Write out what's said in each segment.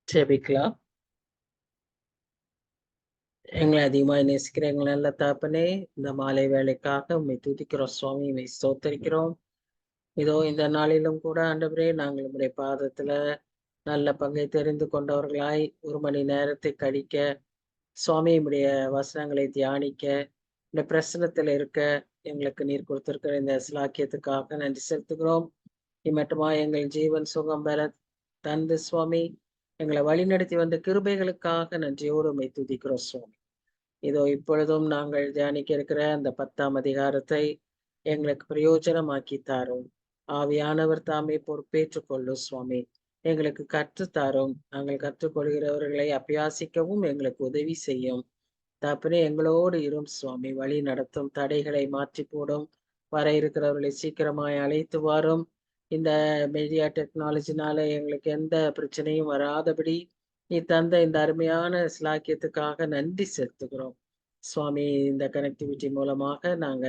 ஜெபிக்கலாம். எங்களை அதிகமாக நேசிக்கிற எங்களை நல்ல தகப்பனே, இந்த மாலை வேலைக்காக உம்மை துதிக்கிறோம் சுவாமி, உம்மை ஸ்தோத்தரிக்கிறோம். இதோ இந்த நாளிலும் கூட ஆண்டவரே, நாங்கள் உம்முடைய பாதத்துல நல்ல பங்கை தெரிந்து கொண்டவர்களாய் 1 மணி நேரத்தை கழிக்க, சுவாமி உம்முடைய வசனங்களை தியானிக்க, இந்த பிரசனத்தில் இருக்க எங்களுக்கு நீர் கொடுத்திருக்கிற இந்த சிலாக்கியத்துக்காக நன்றி செலுத்துகிறோம். இம்மட்டுமா எங்கள் ஜீவன் சுகம் பெற தந்து சுவாமி எங்களை வழிநடத்தி வந்த கிருபைகளுக்காக நன்றியோடு உம்மை துதிக்கிறோம் சுவாமி. இதோ இப்பொழுதும் நாங்கள் தியானிக்க இருக்கிற அந்த 10ஆம் அதிகாரத்தை எங்களுக்கு பிரயோஜனமாக்கி தாரும். ஆவியானவர் தாமே பொறுப்பேற்றுக் கொள்ளும் சுவாமி. எங்களுக்கு கற்றுத்தாரும். நாங்கள் கற்றுக்கொள்கிறவர்களை அபியாசிக்கவும் எங்களுக்கு உதவி செய்யும். தகப்பனே, எங்களோடு இரும் சுவாமி. வழி நடத்தும், தடைகளை மாற்றி போடும். வர இருக்கிறவர்களை சீக்கிரமாய் அழைத்து வாரும். இந்த மீடியா டெக்னாலஜினால எங்களுக்கு எந்த பிரச்சனையும் வராதபடி நீ தந்த இந்த அருமையான சிலாக்கியத்துக்காக நன்றி செலுத்துகிறோம் சுவாமி. இந்த கனெக்டிவிட்டி மூலமாக நாங்க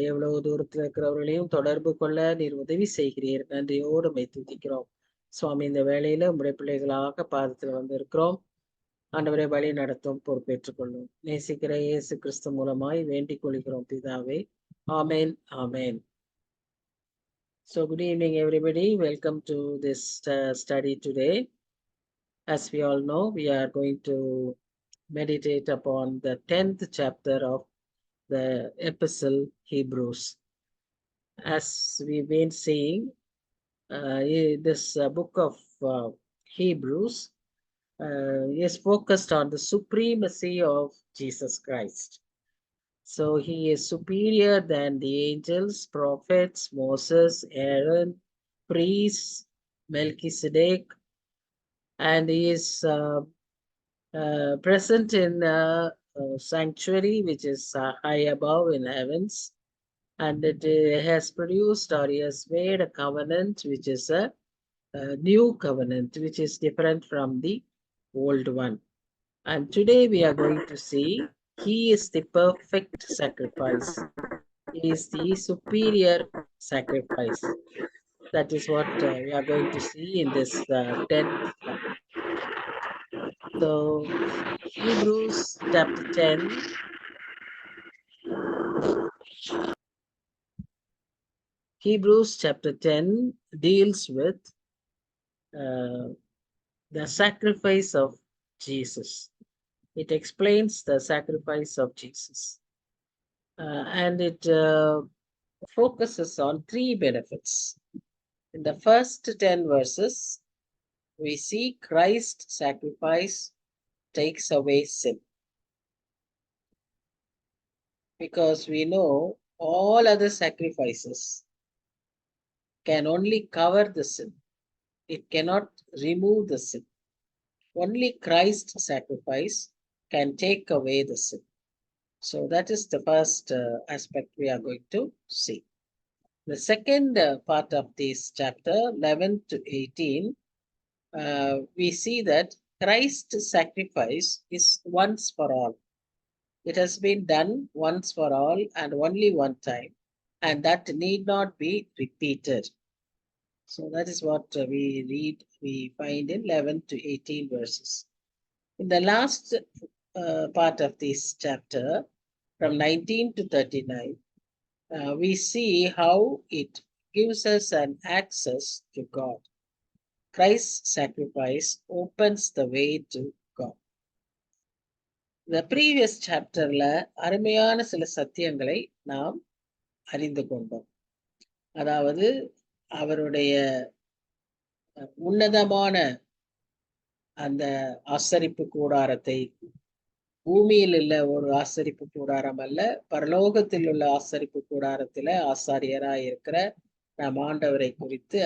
எவ்வளவு தூரத்தில் இருக்கிறவர்களையும் தொடர்பு கொள்ள நீர் உதவி செய்கிறீர். நன்றியோடு உம்மை துதிக்கிறோம் சுவாமி. இந்த வேளையில உம்முடைய பிள்ளைகளாக பாதத்தில் வந்து இருக்கிறோம். ஆண்டவரை வழி நடத்தும், பொறுப்பேற்றுக் கொள்ளும். நேசிக்கிற இயேசு கிறிஸ்து மூலமாய் வேண்டிக் கொள்கிறோம் பிதாவே. ஆமேன், ஆமேன். So good evening everybody. Welcome to this study today. As we all know, we are going to meditate upon the 10th chapter of the epistle Hebrews. As we've been seeing, this book of Hebrews is focused on the supremacy of Jesus Christ. So he is superior than the angels, prophets, Moses, Aaron, priests, Melchizedek, and he is present in a sanctuary which is high above in heavens, and it has produced, or he has made a covenant which is a new covenant, which is different from the old one. And today we are going to see he is the perfect sacrifice. He is the superior sacrifice. That is what we are going to see in this 10th chapter. So, Hebrews chapter 10. Hebrews chapter 10 deals with the sacrifice of Jesus. It explains the sacrifice of Jesus. And it focuses on 3 benefits. In the first 10 verses, we see Christ's sacrifice takes away sin. Because we know all other sacrifices can only cover the sin. It cannot remove the sin. Only Christ's sacrifice can take away the sin. So that is the first aspect we are going to see. The second part of this chapter, 11 to 18, we see that Christ's sacrifice is once for all. It has been done once for all and only one time, and that need not be repeated. So that is what we find in 11 to 18 verses. In the last part of this chapter, from 19 to 39, we see how it gives us an access to God. Christ's sacrifice opens the way to God. The previous chapterல அருமையான சில சத்தியங்களை நாம் அறிந்து கொண்டோம். அதாவது அவருடைய உன்னதமான அந்த ஆசரிப்பு கூடாரத்தை, பூமியில் உள்ள ஒரு ஆசரிப்பு கூடாரம் அல்ல, பரலோகத்தில் உள்ள ஆசரிப்பு கூடாரத்தில ஆசாரியராய் இருக்கிற நம் ஆண்டவரை குறித்து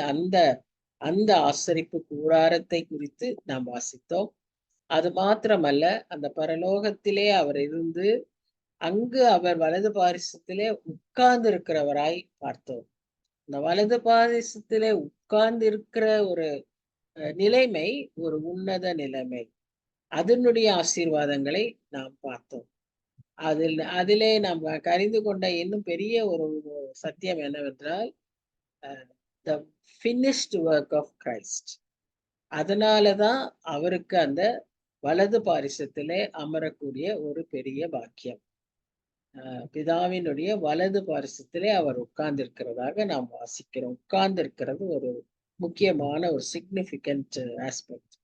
அந்த ஆசரிப்பு கூடாரத்தை குறித்து நாம் வாசித்தோம். அது மாத்திரமல்ல, அந்த பரலோகத்திலே அவர் இருந்து அங்கு அவர் வலது பாரிசத்திலே உட்கார்ந்து இருக்கிறவராய் பார்த்தோம். இந்த வலது பாரிசத்திலே உட்கார்ந்து இருக்கிற ஒரு நிலைமை ஒரு உன்னத நிலைமை. அதனுடைய ஆசீர்வாதங்களை நாம் பார்த்தோம். அதிலே நாம் அறிந்து கொண்ட இன்னும் பெரிய ஒரு சத்தியம் என்னவென்றால், the finished work of Christ. அதனாலதான் அவருக்கு அந்த வலது பாரிசத்திலே அமரக்கூடிய ஒரு பெரிய பாக்கியம். பிதாவினுடைய வலது பாரிசத்திலே அவர் உட்கார்ந்திருக்கிறதாக நாம் வாசிக்கிறோம். உட்கார்ந்திருக்கிறது ஒரு முக்கியமான ஒரு significant aspect.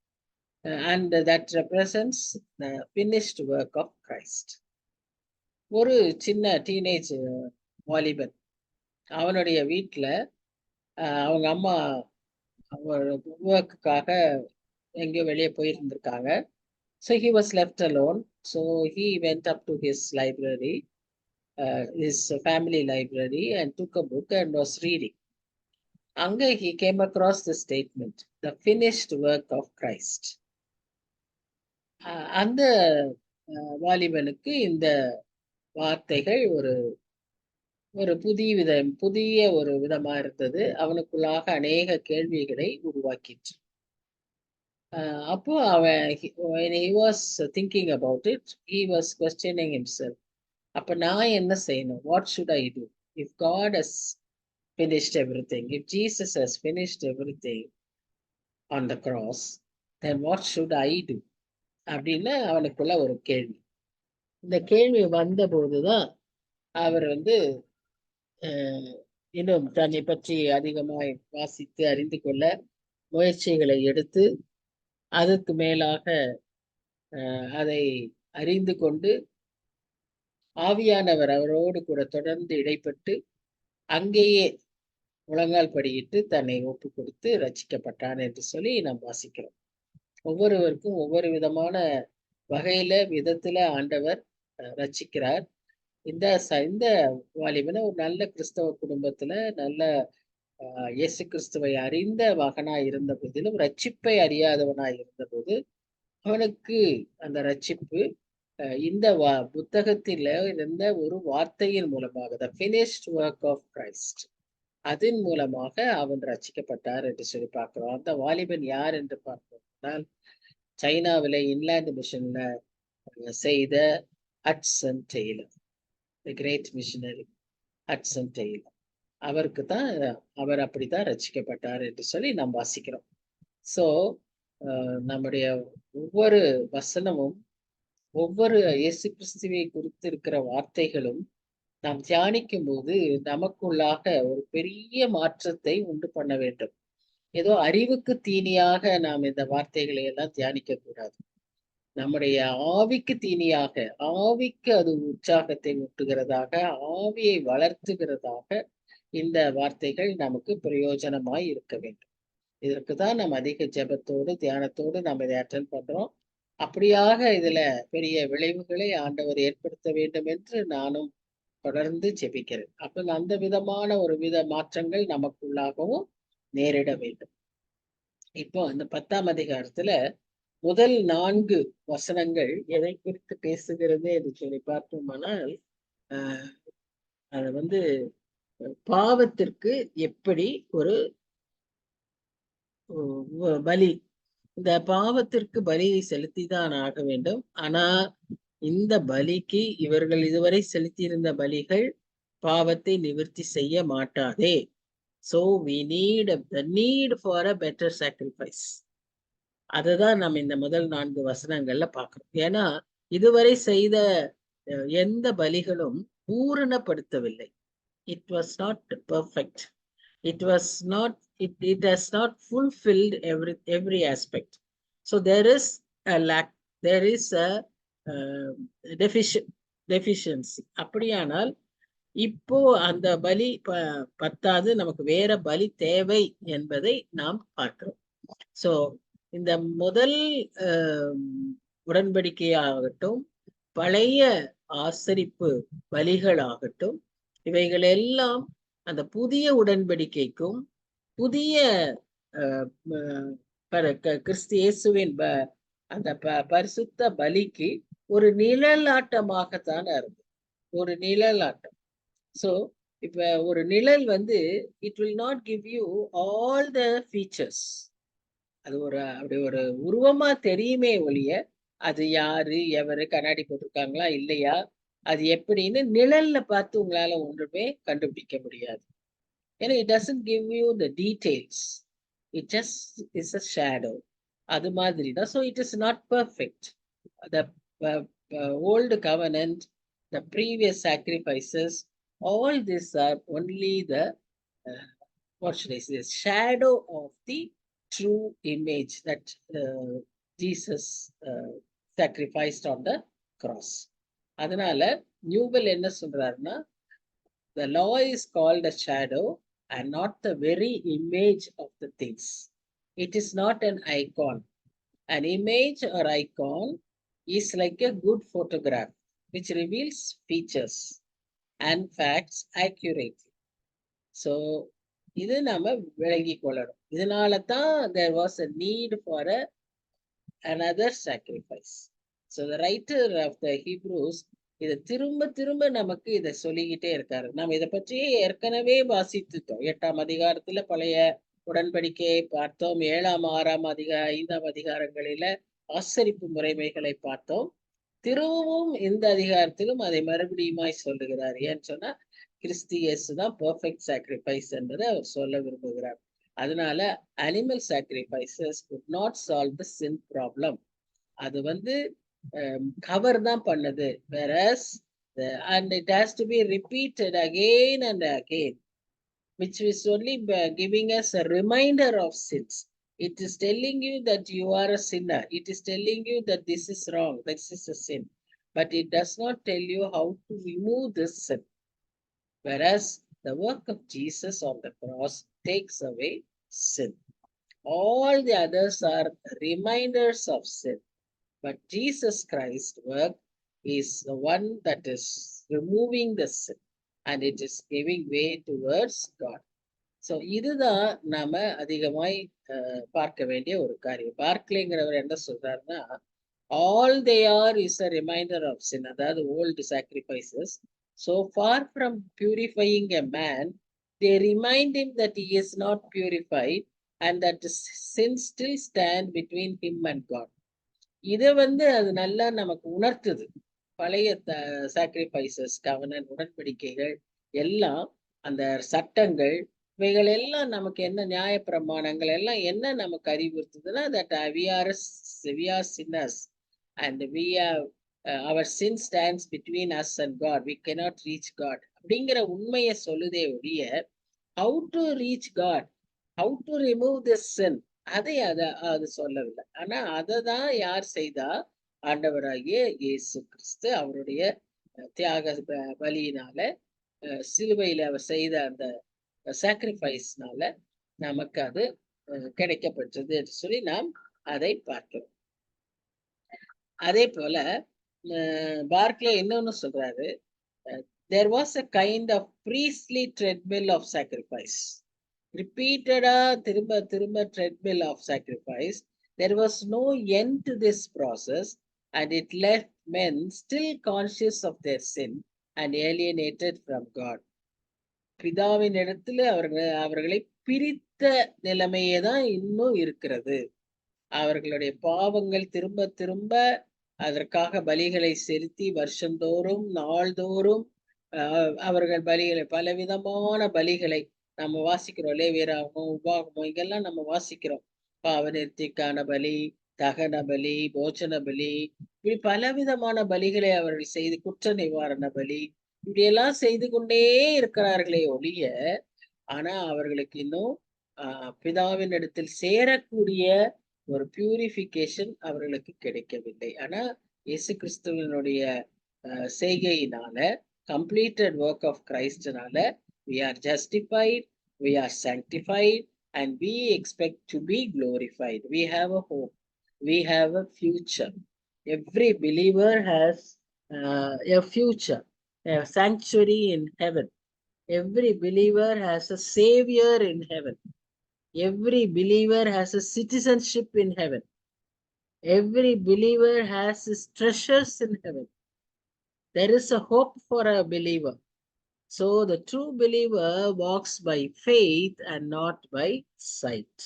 And that represents the finished work of Christ. ஒரு சின்ன டீனேஜ் வாலிபன் அவனுடைய வீட்டுல அவங்க அம்மா ஒர்க்குக்காக எங்கேயோ வெளியே போயிருந்திருக்காங்க. So he was left alone. So he went up to his library, his family library, and took a book and was reading. Anga he came across the statement, the finished work of Christ. அந்த வாலிபனுக்கு இந்த வார்த்தைகள் ஒரு ஒரு புதிய ஒரு விதமா இருந்தது. அவனுக்குள்ளாக அநேக கேள்விகளை உருவாக்கிற்று. அப்போ அவன் when he was thinking about it, he was questioning himself. அப்ப நான் என்ன செய்யணும்? What should I do? If God has finished everything, if Jesus has finished everything on the cross, then what should I do? அப்படின்னு அவனுக்குள்ள ஒரு கேள்வி. இந்த கேள்வி வந்த போதுதான் அவர் இன்னும் தன்னை பற்றி அதிகமாய் வாசித்து அறிந்து கொள்ள முயற்சிகளை எடுத்து அதற்கு மேலாக அதை அறிந்து கொண்டு ஆவியானவர் அவரோடு கூட தொடர்ந்து இடைப்பட்டு அங்கேயே முழங்கால் படியிட்டு தன்னை ஒப்பு கொடுத்து ரட்சிக்கப்பட்டான் என்று சொல்லி நாம் வாசிக்கிறோம். ஒவ்வொருவருக்கும் ஒவ்வொரு விதமான விதத்துல ஆண்டவர் ரட்சிக்கிறார். இந்த வாலிபனை ஒரு நல்ல கிறிஸ்தவ குடும்பத்துல நல்ல இயேசு கிறிஸ்துவை அறிந்த மகனாய் இருந்த போதிலும் ரட்சிப்பை அறியாதவனாய் இருந்த போது அவனுக்கு அந்த ரட்சிப்பு இந்த புத்தகத்தில் இருந்த ஒரு வார்த்தையின் மூலமாக the finished work of Christ அதன் மூலமாக அவன் ரட்சிக்கப்பட்டார் என்று சொல்லி பார்க்கிறோம். அந்த வாலிபன் யார் என்று பார்ப்போம்னால் சைனாவில இன்லாந்து மிஷன்ல செய்த ஹட்சன் டெய்லர், தி கிரேட் மிஷனரி ஹட்சன் டெய்லர். அவருக்கு தான் அவர் அப்படித்தான் ரட்சிக்கப்பட்டார் என்று சொல்லி நாம் வாசிக்கிறோம். ஸோ நம்முடைய ஒவ்வொரு வசனமும் ஒவ்வொரு இயேசு கிறிஸ்துவை குறித்து இருக்கிற வார்த்தைகளும் நாம் தியானிக்கும் போது நமக்குள்ளாக ஒரு பெரிய மாற்றத்தை உண்டு பண்ண வேண்டும். ஏதோ அறிவுக்கு தீனியாக நாம் இந்த வார்த்தைகளை எல்லாம் தியானிக்க கூடாது. நம்முடைய ஆவிக்கு தீனியாக, ஆவிக்கு அது உற்சாகத்தை ஊட்டுகிறதாக, ஆவியை வளர்த்துகிறதாக இந்த வார்த்தைகள் நமக்கு பிரயோஜனமாய் இருக்க வேண்டும். இதற்குதான் நாம் அதிக ஜெபத்தோடு தியானத்தோடு நாம் இதை அட்டென்ட் பண்றோம். அப்படியாக இதுல பெரிய விளைவுகளை ஆண்டவர் ஏற்படுத்த வேண்டும் என்று நானும் தொடர்ந்து ஜெபிக்கிறேன். அப்ப அந்த விதமான ஒரு மாற்றங்கள் நமக்குள்ளாகவும் நேரிட வேண்டும். இப்போ இந்த 10ஆம் அதிகாரத்துல முதல் 4 வசனங்கள் எதை குறித்து பேசுகிறது என்று சொல்லி பார்த்தோம்னால் அது பாவத்திற்கு எப்படி ஒரு பலி, இந்த பாவத்திற்கு பலியை செலுத்திதான் ஆக வேண்டும். ஆனா இந்த பலிக்கு இவர்கள் இதுவரை செலுத்தியிருந்த பலிகள் பாவத்தை நிவர்த்தி செய்ய மாட்டாதே. So we need the need for a better sacrifice. அதுதான் நம்ம இந்த முதல் 4 வசனங்கள்ல பார்க்கிறோம். ஏன்னா இதுவரை செய்த எந்த பலிகளும் பூரணப்படுத்தவில்லை. It was not perfect. It was not, it has not fulfilled every aspect. So there is a lack, there is a deficiency. அப்படியானால் இப்போ அந்த பலி பத்தாது, நமக்கு வேற பலி தேவை என்பதை நாம் பார்க்கிறோம். சோ இந்த முதல் உடன்படிக்கையாகட்டும், பழைய ஆசரிப்பு பலிகளாகட்டும், இவைகள் எல்லாம் அந்த புதிய உடன்படிக்கைக்கும் புதிய கிறிஸ்து இயேசுவின் அந்த பரிசுத்த பலிக்கு ஒரு நிழலாட்டமாகத்தான் இருக்கு, ஒரு நிழலாட்டம். ஸோ இப்ப ஒரு நிழல் it will not give you all the features. அது அப்படி ஒரு உருவமா தெரியுமே ஒழிய அது யாரு எவரு கண்ணாடி போட்டிருக்காங்களா இல்லையா அது எப்படின்னு நிழல்ல பார்த்து உங்களால ஒன்றுமே கண்டுபிடிக்க முடியாது. ஏன்னா it doesn't give you the details, it just is a shadow. அது மாதிரி தான். So it is not perfect. The old covenant, the previous sacrifices, all these are only the what should I say, shadow of the true image that Jesus sacrificed on the cross. அதனால நியூபல் என்ன சொல்றாருன்னா, the law is called a shadow and not the very image of the things. It is not an icon. An image or icon is like a good photograph which reveals features and facts accurately. So இது நாம விளங்கி கொள்ளணும். இதனால தான் there was a need for another sacrifice. So the writer of the Hebrews இதை திரும்ப திரும்ப நமக்கு இதை சொல்லிக்கிட்டே இருக்காரு. நாம் இதை பற்றி ஏற்கனவே வாசித்துட்டோம். 8ஆம் அதிகாரத்துல பழைய உடன்படிக்கையை பார்த்தோம். 7ஆம் 6ஆம் 5ஆம் அதிகாரங்களில ஆசரிப்பு முறைமைகளை பார்த்தோம். திரும்பவும் இந்த அதிகாரத்திலும் அதை மறுபடியுமாய் சொல்லுகிறார். ஏன்னு சொன்னா கிறிஸ்து இயேசு தான் பெர்ஃபெக்ட் சாக்ரிஃபைஸ் என்பதை அவர் சொல்ல விரும்புகிறார். அதனால animal sacrifices could not solve the sin problem. அது வந்து கவர் தான் பண்ணது. whereas and it has to be repeated again and again, which is only giving us a reminder of sins. It is telling you that you are a sinner. It is telling you that this is wrong, this is a sin. But it does not tell you how to remove this sin. Whereas the work of Jesus on the cross takes away sin. All the others are reminders of sin. But Jesus Christ's work is the one that is removing the sin and it is giving way towards God. So இதுதான் நாம அதிகமாய் பார்க்க வேண்டிய ஒரு காரியம். பார்க்லேங்கிறவர் என்ன சொல்றாருன்னா, all they are is a reminder of sin. அதாவது old sacrifices, so far from purifying a man, they remind him that he is not purified and that sin still stand between him and God. இதை வந்து அது நல்லா நமக்கு உணர்த்துது. பழைய sacrifices, கவனன், உடன்படிக்கைகள் எல்லாம், அந்த சட்டங்கள், இவைகள் எல்லாம் நமக்கு என்ன நியாய பிரமாணங்கள் எல்லாம் என்ன நமக்கு அறிவுறுத்துதுன்னா, that we are sinners and we have our sin stands between us and God, we cannot reach God அப்படிங்கிற உண்மையை சொல்லுதே ஒழிய how to reach God, how to remove this sin, அதை அது சொல்லவில்லை. ஆனா அதை தான் யார் செய்தா? ஆண்டவராகிய இயேசு கிறிஸ்து அவருடைய தியாக பலியினால, சிலுவையில அவர் செய்த அந்த சாக்ரிஃபைஸ்னால நமக்கு அது கிடைக்கப்பட்டது என்று சொல்லி நாம் அதை பார்க்கிறோம். அதே போல பார்க்லே இன்னொன்னு சொல்றாரு, there was a kind of priestly treadmill of sacrifice. Repeatedா திரும்ப திரும்ப treadmill of sacrifice. There was no end to this process and it left men still conscious of their sin and alienated from God. பிதாவின் இடத்துல அவர்களை பிரித்த நிலைமையே தான் இன்னும் இருக்கிறது. அவர்களுடைய பாவங்கள் திரும்ப திரும்ப அதற்காக பலிகளை செலுத்தி வருஷந்தோறும் நாள்தோறும் அவர்கள் பலிகளை, பலவிதமான பலிகளை நம்ம வாசிக்கிறோம். லேவியராகமோ உபாகமோ இங்கெல்லாம் நம்ம வாசிக்கிறோம். பாவநிவர்த்திக்கான பலி, தகன பலி, போஜன பலி, இப்படி பலவிதமான பலிகளை அவர்கள் செய்து, குற்ற நிவாரண பலி, இப்படியெல்லாம் செய்து கொண்டே இருக்கிறார்களே ஒழிய, ஆனா அவர்களுக்கு இன்னும் பிதாவின் இடத்தில் சேரக்கூடிய ஒரு பியூரிஃபிகேஷன் அவர்களுக்கு கிடைக்கவில்லை. ஆனா இயேசு கிறிஸ்துவனுடைய செய்கையினால, completed work of Christனால we are justified, we are sanctified and we expect to be glorified. We have a hope, we have a future. Every believer has a future, a sanctuary in heaven. Every believer has a savior in heaven. Every believer has a citizenship in heaven. Every believer has his treasures in heaven. There is a hope for a believer. So the true believer walks by faith and not by sight.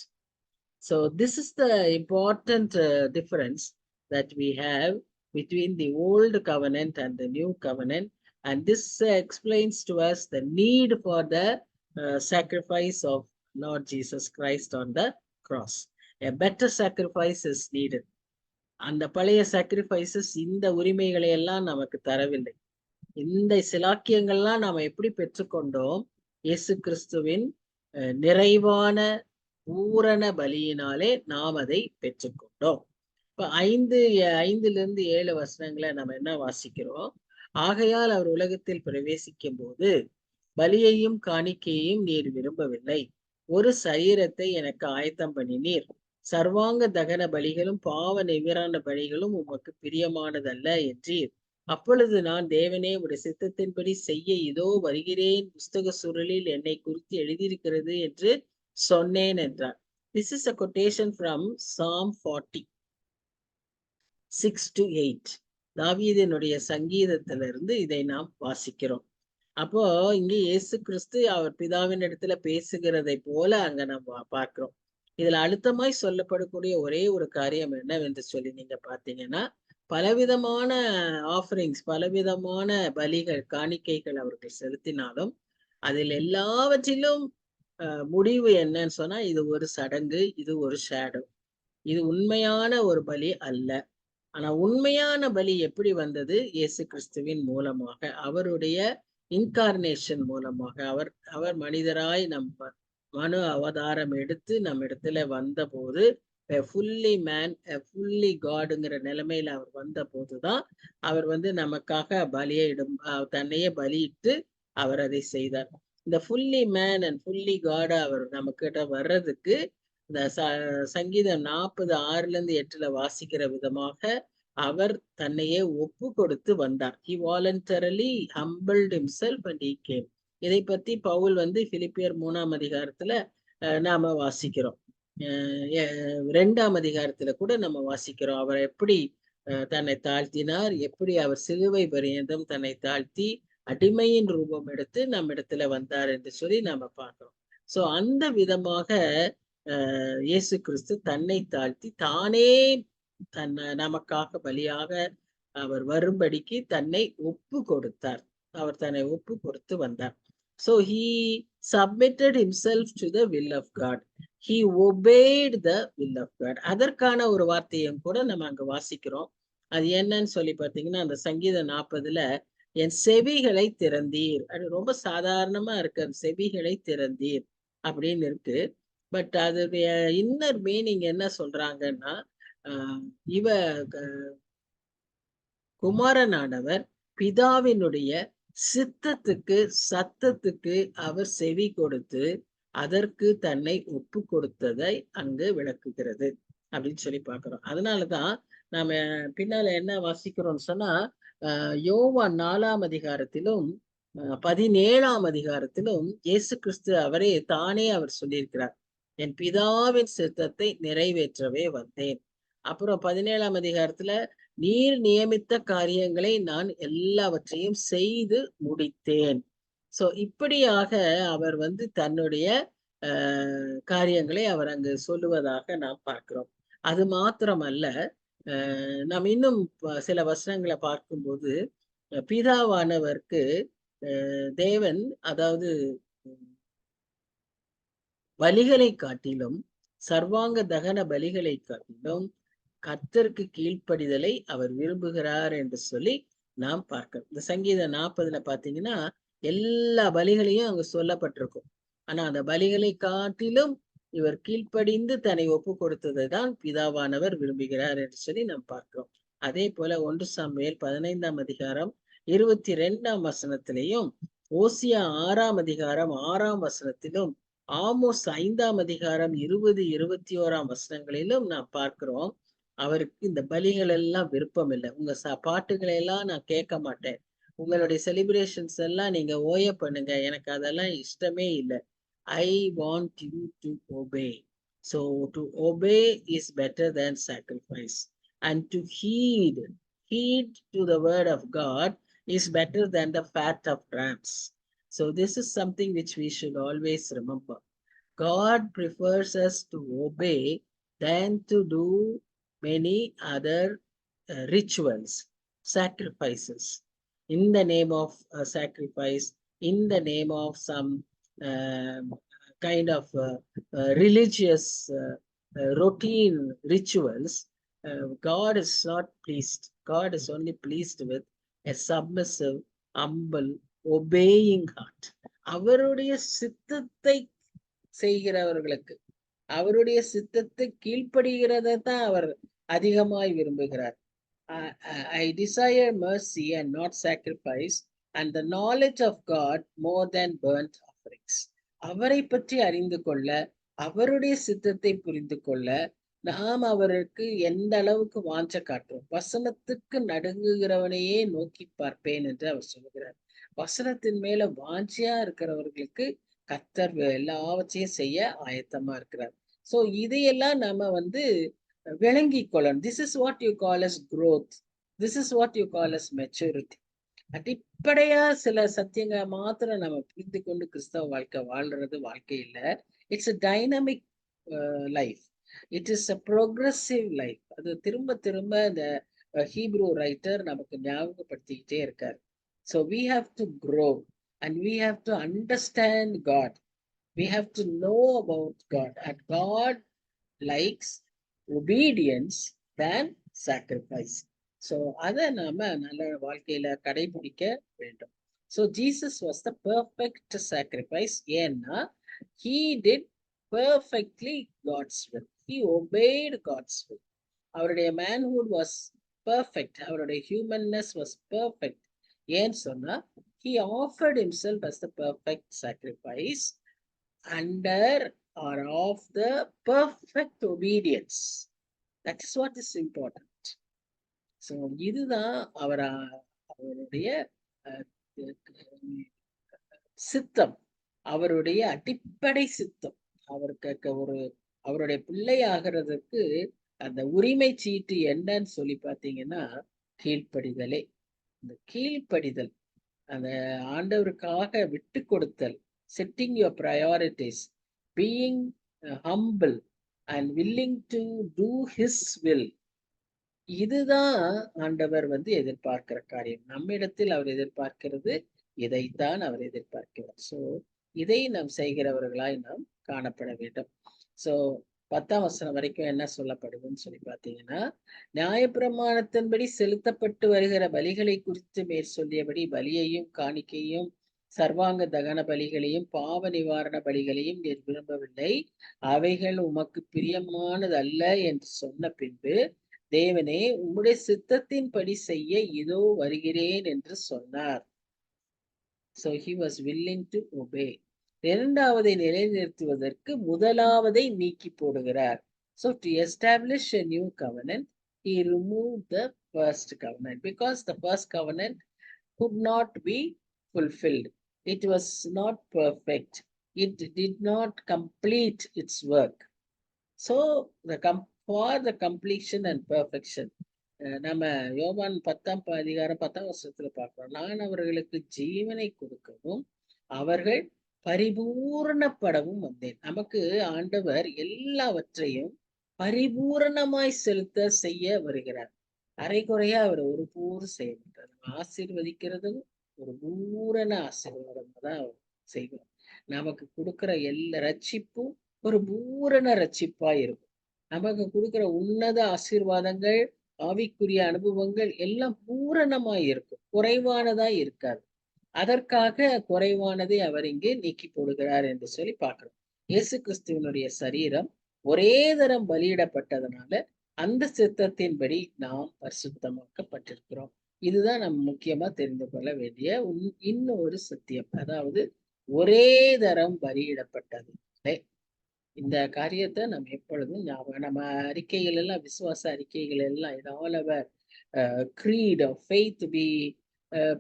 So this is the important difference that we have between the old covenant and the new covenant. And this explains to us the need for the sacrifice of Lord Jesus Christ on the cross. A better sacrifice is needed. அந்த பழைய sacrifices இந்த உரிமைகளை எல்லாம் நமக்கு தரவில்லை. இந்த சிலாக்கியங்கள்லாம் நாம எப்படி பெற்றுக்கொண்டோம்? இயேசு கிறிஸ்துவின் நிறைவான பூரண பலியினாலே நாம் அதை பெற்றுக்கொண்டோம். இப்ப 5 7 வசனங்களை நம்ம என்ன வாசிக்கிறோம்? ஆகையால் அவர் உலகத்தில் பிரவேசிக்கும் போது பலியையும் காணிக்கையையும் நீர் விரும்பவில்லை, ஒரு சரீரத்தை எனக்கு ஆயத்தம் பண்ணினீர். சர்வாங்க தகன பலிகளும் பாவ நிவாரண பலிகளும் உமக்கு பிரியமானதல்ல என்றீர். அப்பொழுது நான், தேவனே, உடைய சித்தத்தின்படி செய்ய இதோ வருகிறேன், புஸ்தக சுருளில் என்னை குறித்து எழுதியிருக்கிறது என்று சொன்னேன் என்றார். This is a quotation from Psalm 40, 6-8. தாவீதினுடைய சங்கீதத்திலிருந்து இதை நாம் வாசிக்கிறோம். அப்போ இங்கே இயேசு கிறிஸ்து அவர் பிதாவின் இடத்துல பேசுகிறதை போல அங்க நம்ம பார்க்கிறோம். இதுல அழுத்தமாய் சொல்லப்படக்கூடிய ஒரே ஒரு காரியம் என்னவென்று சொல்லி நீங்க பாத்தீங்கன்னா, பலவிதமான ஆஃபரிங்ஸ், பலவிதமான பலிகள், காணிக்கைகள் அவர்கள் செலுத்தினாலும் அதில் எல்லாவற்றிலும் முடிவு என்னன்னு சொன்னா, இது ஒரு சடங்கு, இது ஒரு ஷேடோ, இது உண்மையான ஒரு பலி அல்ல. ஆனா உண்மையான பலி எப்படி வந்தது? இயேசு கிறிஸ்துவின் மூலமாக, அவருடைய இன்கார்னேஷன் மூலமாக. அவர் மனிதராய் நம்ம மனு அவதாரம் எடுத்து நம்ம இடத்துல வந்த போது, ஃபுல்லி மேன் ஃபுல்லி காடுங்கிற நிலைமையில அவர் வந்த போதுதான் அவர் நமக்காக பலியிடும், தன்னையே பலியிட்டு அவர் அதை செய்தார். இந்த fully man and fully God அவர் நம்ம கிட்ட வர்றதுக்கு இந்த சங்கீதம் 40:6-8 வாசிக்கிற விதமாக அவர் தன்னையே ஒப்பு கொடுத்து வந்தார். He voluntarily humbled himself and he came. இதை பத்தி பவுல் பிலிப்பியர் 3ஆம் அதிகாரத்துல நாம வாசிக்கிறோம். 2ஆம் அதிகாரத்துல கூட நம்ம வாசிக்கிறோம். அவர் எப்படி தன்னை தாழ்த்தினார், எப்படி அவர் சிலுவை பரியந்தம் தன்னை தாழ்த்தி அடிமையின் ரூபம் எடுத்து நம்ம இடத்துல வந்தார் என்று சொல்லி நாம பார்க்கிறோம். சோ அந்த விதமாக இயேசு கிறிஸ்து தன்னை தாழ்த்தி தானே நமக்காக பலியாக அவர் வரும்படிக்கு தன்னை ஒப்பு கொடுத்தார். அவர் தன்னை ஒப்பு கொடுத்து வந்தார். So he submitted himself to the will of God. He obeyed the will of God. அதற்கான ஒரு வார்த்தையும் கூட நம்ம அங்க வாசிக்கிறோம். அது என்னன்னு சொல்லி பார்த்தீங்கன்னா, அந்த சங்கீதம் 40ல என் செவிகளை திறந்தீர். அது ரொம்ப சாதாரணமா இருக்கு, செவிகளை திறந்தீர் அப்படின்னு இருக்கு. பட் அதனுடைய இன்னர் மீனிங் என்ன சொல்றாங்கன்னா, இவ குமாரனானவர் பிதாவினுடைய சித்தத்துக்கு சத்தத்துக்கு அவர் செவி கொடுத்து அதற்கு தன்னை ஒப்பு கொடுத்ததை அங்கு விளக்குகிறது அப்படின்னு சொல்லி பார்க்கிறோம். அதனாலதான் நாம பின்னால என்ன வாசிக்கிறோம்னு சொன்னா, யோவான் 4ஆம் அதிகாரத்திலும் 17ஆம் அதிகாரத்திலும் இயேசு கிறிஸ்து அவரே தானே அவர் சொல்லியிருக்கிறார், என் பிதாவின் சித்தத்தை நிறைவேற்றவே வந்தேன். அப்புறம் 17ஆம் அதிகாரத்துல, நீர் நியமித்த காரியங்களை நான் எல்லாவற்றையும் செய்து முடித்தேன். சோ இப்படியாக அவர் தன்னுடைய காரியங்களை அவர் அங்கு சொல்லுவதாக நாம் பார்க்கிறோம். அது மாத்திரமல்ல, நாம் இன்னும் சில வசனங்களை பார்க்கும்போது, பிதாவானவருக்கு தேவன், அதாவது பலிகளை காட்டிலும், சர்வாங்க தகன பலிகளை காட்டிலும் கர்த்தருக்கு கீழ்ப்படிதலை அவர் விரும்புகிறார் என்று சொல்லி நாம் பார்க்கிறோம். இந்த சங்கீதம் 40ல பாத்தீங்கன்னா எல்லா பலிகளையும் அங்க சொல்லப்பட்டிருக்கும். ஆனா அந்த பலிகளை காட்டிலும் இவர் கீழ்ப்படிந்து தன்னை ஒப்பு கொடுத்ததை தான் பிதாவானவர் விரும்புகிறார் என்று சொல்லி நாம் பார்க்கிறோம். அதே போல 1 சாமுவேல் 15ஆம் அதிகாரம் 22ஆம் வசனத்திலையும், ஓசியா 6ஆம் அதிகாரம் 6ஆம் வசனத்திலும், ஆமோஸ் 5ஆம் அதிகாரம் 20, 21ஆம் வசனங்களிலும் நாம் பார்க்கிறோம், அவருக்கு இந்த பலிகள் எல்லாம் விருப்பம் இல்லை. உங்க பாட்டுகளை எல்லாம் நான் கேட்க மாட்டேன், உங்களுடைய செலிப்ரேஷன்ஸ் எல்லாம் நீங்க ஓய பண்ணுங்க, எனக்கு அதெல்லாம் இஷ்டமே இல்லை. I want you to obey. So to obey is better than sacrifice, and to heed to the word of God is better than the fat of rams. So this is something which we should always remember. God prefers us to obey than to do many other rituals, sacrifices, in the name of sacrifice, in the name of some kind of religious routine rituals, God is not pleased. God is only pleased with a submissive, humble, obeying heart. அவருடைய சித்தத்தை செய்கிறவர்களுக்கு, அவருடைய சித்தத்தை கீழ்ப்படுகிறதை தான் அவர் அதிகமாய் விரும்புகிறார். I desire mercy and not sacrifice, and the knowledge of God more than burnt offerings. அவரை பற்றி அறிந்து கொள்ள, அவருடைய சித்தத்தை புரிந்து கொள்ள நாம் அவருக்கு எந்த அளவுக்கு வாஞ்ச காட்டுறோம். வசனத்துக்கு நடுங்குகிறவனையே நோக்கி பார்ப்பேன் என்று அவர் சொல்கிறார். வசனத்தின் மேல வாஞ்சியா இருக்கிறவர்களுக்கு கர்த்தர் எல்லாவற்றையும் செய்ய ஆயத்தமா இருக்கிறார். சோ இதையெல்லாம் நாம விளங்கிக் கொள்ளணும். This is what you call as growth. This is what you call as maturity. அடிப்படையா சில சத்தியங்களை மாத்திரம் நம்ம புரிந்து கொண்டு கிறிஸ்தவ வாழ்க்கை வாழ்றது வாழ்க்கை இல்ல. It's a dynamic life. It is a progressive life. அது திரும்ப திரும்ப இந்த ஹீப்ரூ ரைட்டர் நமக்கு ஞாபகப்படுத்திக்கிட்டே இருக்காரு. So we have to grow and we have to understand God. We have to know about God. And God likes obedience than sacrifice. So அதை நாம நல்ல வாழ்க்கையில கடைபிடிக்க வேண்டும். So Jesus was the perfect sacrifice. ஏன்னா he did perfectly God's will. He obeyed God's will. அவருடைய manhood was perfect. அவருடைய humanness was perfect. ஏன்னு சொன்னா he offered himself as the perfect sacrifice under or of the perfect obedience. That is what is important. So இதுதான் அவருடைய சித்தம், அவருடைய அடிப்படை சித்தம். அவருக்கு அவருடைய பிள்ளை ஆகிறதுக்கு அந்த உரிமை சீட்டு என்னன்னு சொல்லி பார்த்தீங்கன்னா கீழ்ப்படிதலே. இந்த கீழ்ப்படிதல், அந்த ஆண்டவருக்காக விட்டு கொடுத்தல், setting your priorities, being humble and willing to do his will. இதுதான் ஆண்டவர் எதிர்பார்க்கிற காரியம். நம்மிடத்தில் அவர் எதிர்பார்க்கிறது இதைத்தான் அவர் எதிர்பார்க்கிறார். சோ இதை நாம் செய்கிறவர்களாய் நாம் காணப்பட வேண்டும். சோ 10ஆம் வசனம் வரைக்கும் என்ன சொல்லப்படுதுன்னு சொல்லி பார்த்தீங்கன்னா, நியாயப்பிரமாணத்தின்படி செலுத்தப்பட்டு வருகிற பலிகளை குறித்து மேற் சொல்லியபடி பலியையும் காணிக்கையும் சர்வாங்க தகன பலிகளையும் பாவ நிவாரண பலிகளையும் நீர் விரும்பவில்லை, அவைகள் உமக்கு பிரியமானது அல்ல என்று சொன்ன பின்பு, தேவனே உம்முடைய சித்தத்தின்படி செய்ய இதோ வருகிறேன் என்று சொன்னார். So he was willing to obey. இரண்டாவதை நிலைநிறுத்துவதற்கு முதலாவதை நீக்கி போடுகிறார். So to establish a new covenant, he removed the first covenant because the first covenant could not be fulfilled. It was not perfect. It did not complete its work. So for the completion and perfection, நம்ம யோவான் 10ஆம் அதிகாரம் 10ஆம் வசனத்துல பார்க்கிறோம். நான் அவர்களுக்கு ஜீவனை கொடுக்கவும் அவர்கள் பரிபூரணப்படவும் வந்தேன். நமக்கு ஆண்டவர் எல்லாவற்றையும் பரிபூரணமாய் செலுத்த செய்ய வருகிறார். அரைகுறையா அவர் ஒருபோதும் செய்ய மாட்டார். நம்ம ஆசீர்வதிக்கிறதும் ஒரு பூரண ஆசீர்வாதம் தான் செய்வோம். நமக்கு கொடுக்கிற எல்லா ரட்சிப்பும் ஒரு பூரண ரட்சிப்பா இருக்கும். நமக்கு கொடுக்கிற உன்னத ஆசீர்வாதங்கள், ஆவிக்குரிய அனுபவங்கள் எல்லாம் பூரணமாய் இருக்கும், குறைவானதா இருக்காது. அதற்காக குறைவானதை அவர் இங்கே நீக்கி போடுகிறார் என்று சொல்லி பார்க்கிறோம். இயேசு கிறிஸ்துவனுடைய சரீரம் ஒரே தரம் பலியிடப்பட்டதனால அந்த சித்தத்தின்படி நாம் பரிசுத்தமாக்கப்பட்டிருக்கிறோம். இதுதான் நம்ம முக்கியமா தெரிந்து கொள்ள வேண்டிய இன்னொரு சத்தியம். அதாவது ஒரே தரம் பலியிடப்பட்டது. இந்த காரியத்தை நம்ம எப்பொழுதும் ஞாபகம், நம்ம அறிக்கைகள் எல்லாம், விசுவாச அறிக்கைகள் எல்லாம், இது all our creed of faith be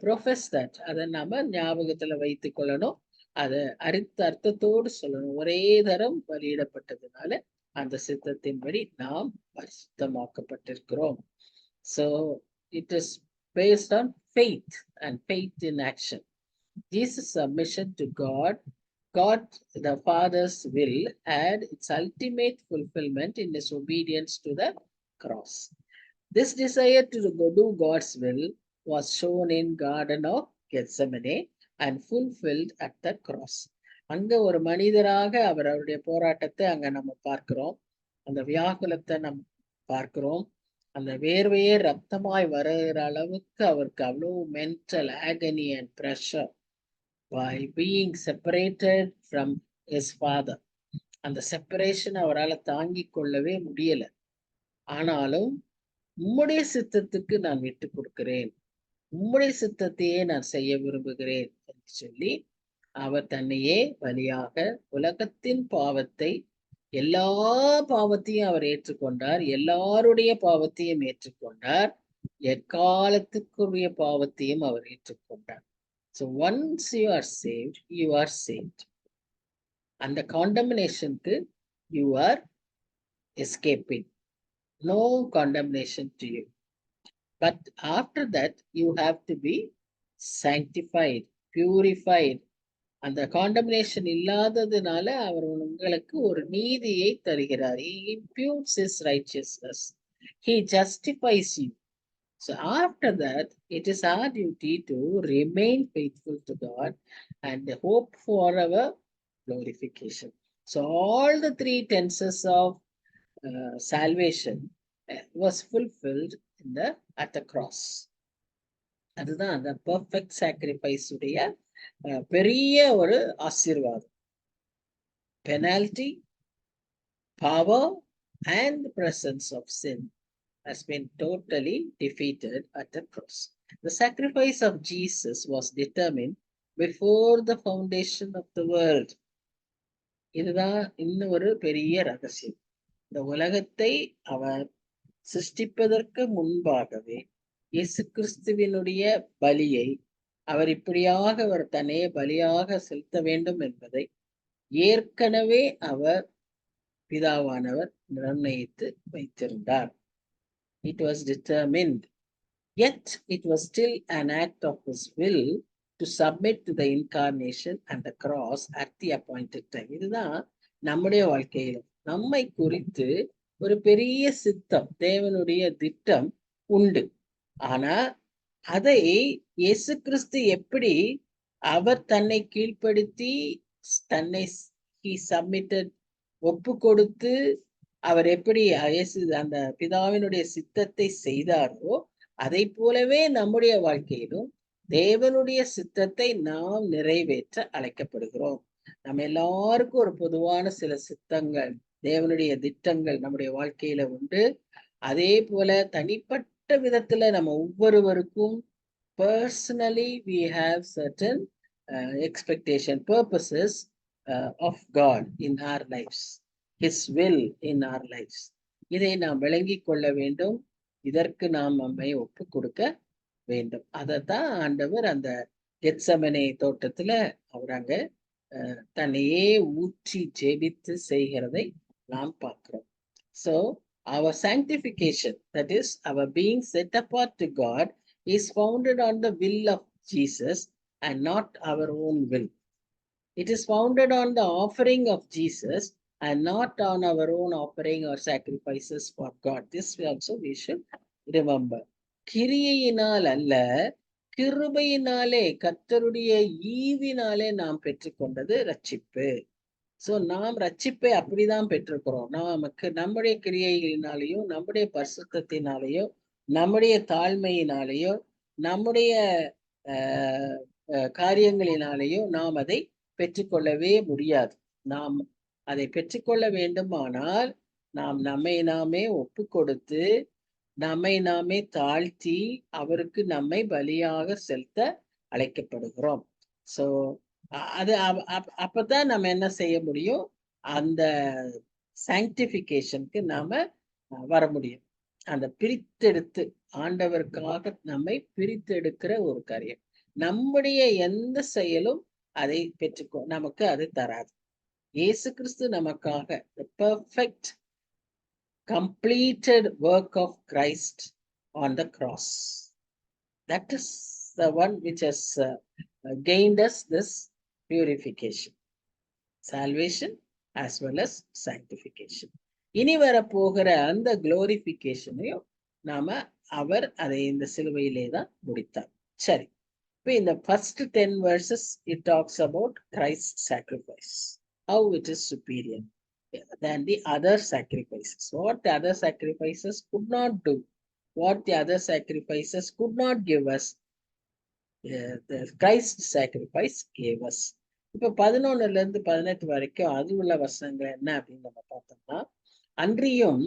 profess that, அதை நாம ஞாபகத்துல வைத்துக் கொள்ளணும். அதை அர்த்தத்தோடு சொல்லணும். ஒரே தரம் பலியிடப்பட்டதுனால அந்த சித்தத்தின்படி நாம் பரிசுத்தமாக்கப்பட்டிருக்கிறோம். So it is based on faith and faith in action. Jesus' submission to God, the Father's will, had its ultimate fulfillment in his obedience to the cross. This desire to do God's will was shown in Garden of Gethsemane and fulfilled at the cross. அங்க ஒரு மனிதராக அவருடைய போராட்டத்தை அங்க நம்ம பார்க்கிறோம். அந்த வியாகுலத்தை நாம் பார்க்கிறோம். அந்த வேர்வையே ரத்தமாய் வருகிற அளவுக்கு அவருக்கு அவ்வளவு mental agony and pressure by being separated from his father. அந்த செப்பரேஷன் அவரால் தாங்கிக் கொள்ளவே முடியல. ஆனாலும் உம்முடைய சித்தத்துக்கு நான் விட்டு கொடுக்கிறேன், உம்முடைய சித்தத்தையே நான் செய்ய விரும்புகிறேன் என்று சொல்லி அவர் தன்னையே பலியாக உலகத்தின் பாவத்தை, எல்லா பாவத்தையும் அவர் ஏற்றுக்கொண்டார், எல்லாருடைய பாவத்தையும் ஏற்றுக்கொண்டார், எக்காலத்துக்குரிய பாவத்தையும் அவர் ஏற்றுக்கொண்டார். So once you are saved, you are saved. அந்த condemnationக்கு you are escaping. No condemnation to you. But after that, you have to be sanctified, purified. அந்த காண்டம்னேஷன் இல்லாததுனால அவர் உங்களுக்கு ஒரு நீதியை தருகிறார். He imputes his righteousness. He justifies you. So after that, it is our duty to remain faithful to God and hope for our glorification. So all the three tenses of salvation was fulfilled at the cross. அதுதான் அந்த perfect sacrifice உடைய பெரிய ஒரு ஆசீர்வாதம். Penalty, power and presence of sin has been totally defeated at the cross. The sacrifice of Jesus was determined before the foundation of the world. இதுதான் இன்னும் ஒரு பெரிய ரகசியம். இந்த உலகத்தை அவர் சிருஷ்டிப்பதற்கு முன்பாகவே இயேசு கிறிஸ்துவினுடைய பலியை அவர் இப்படியாக அவர் தன்னையே பலியாக செலுத்த வேண்டும் என்பதை ஏற்கனவே அவர் பிதாவானவர் நிர்ணயித்து வைத்திருந்தார். It was determined. Yet it was still an act of his will to submit to the incarnation and the cross at the appointed time. இதுதான் நம்முடைய வாழ்க்கையிலும் நம்மை குறித்து ஒரு பெரிய சித்தம், தேவனுடைய திட்டம் உண்டு. ஆனா அதை இயேசு கிறிஸ்து எப்படி அவர் தன்னை கீழ்ப்படுத்தி தன்னை ஒப்பு கொடுத்து அவர் எப்படி அந்த பிதாவினுடைய சித்தத்தை செய்தாரோ அதை போலவே நம்முடைய வாழ்க்கையிலும் தேவனுடைய சித்தத்தை நாம் நிறைவேற்ற அழைக்கப்படுகிறோம். நம்ம எல்லாருக்கும் ஒரு பொதுவான சில சித்தங்கள், தேவனுடைய திட்டங்கள் நம்முடைய வாழ்க்கையில உண்டு. அதே போல தனிப்பட்ட விதத்துல நம்ம ஒவ்வொருவருக்கும் personally we have certain expectation, purposes of God in our lives, his will in our lives. இதை நாம் விளங்கிக் கொள்ள வேண்டும். இதற்கு நாம் நம்மை ஒப்பு கொடுக்க வேண்டும். அதைத்தான் ஆண்டவர் அந்த கெத்செமனே தோட்டத்துல அவர் அங்க தன்னையே ஊற்றி ஜெபித்து செய்கிறதை நாம் பார்க்கிறோம். So our sanctification, that is our being set apart to God, is founded on the will of Jesus and not our own will. It is founded on the offering of Jesus and not on our own offering or sacrifices for God. This also we should remember. கிரியையினால் அல்ல, கிருபையினாலே, கர்த்தருடைய ஈவினாலே நாம் பெற்றுக்கொண்டது ரட்சிப்பு. So நாம் ரட்சிப்பை அப்படிதான் பெற்றிருக்கிறோம். நமக்கு நம்முடைய கிரியைகளினாலேயோ, நம்முடைய பரிசுத்தத்தினாலேயோ, நம்முடைய தாழ்மையினாலேயோ, நம்முடைய காரியங்களினாலேயோ நாம் அதை பெற்றுக்கொள்ளவே முடியாது. நாம் அதை பெற்றுக்கொள்ள வேண்டுமானால் நாம் நம்மை நாமே ஒப்பு கொடுத்து, நம்மை நாமே தாழ்த்தி, அவருக்கு நம்மை பலியாக செலுத்த அழைக்கப்படுகிறோம். சோ அது அப்பதான் நம்ம என்ன செய்ய முடியும், அந்த சாங்டிபிகேஷனுக்கு நாம வர முடியும். அந்த பிரித்தெடுத்து ஆண்டவருக்காக நம்மை பிரித்தெடுக்கிற ஒரு காரியம். நம்முடைய எந்த செயலும் அதை நமக்கு அது தராது. இயேசு கிறிஸ்து நமக்காக the perfect completed work of Christ on the cross, that is the one which has gained us this purification, salvation as well as sanctification. இனி வரப்போகிற அந்த குளோரிபிகேஷனையும் நாம அவர் அதை இந்த சிலுவையிலே தான் முடித்தார். சரி, இப்போ இந்த first 10 verses it talks about Christ's sacrifice, how it is superior. than the other sacrifices. What the other sacrifices could not do, what the other sacrifices could not give us, the Christ sacrifice gave us. இப்ப 11ல இருந்து 18 வரைக்கும் அது உள்ள வசனங்கள் என்ன அப்படின்னு நம்ம பார்த்தோம்னா, அன்றியும்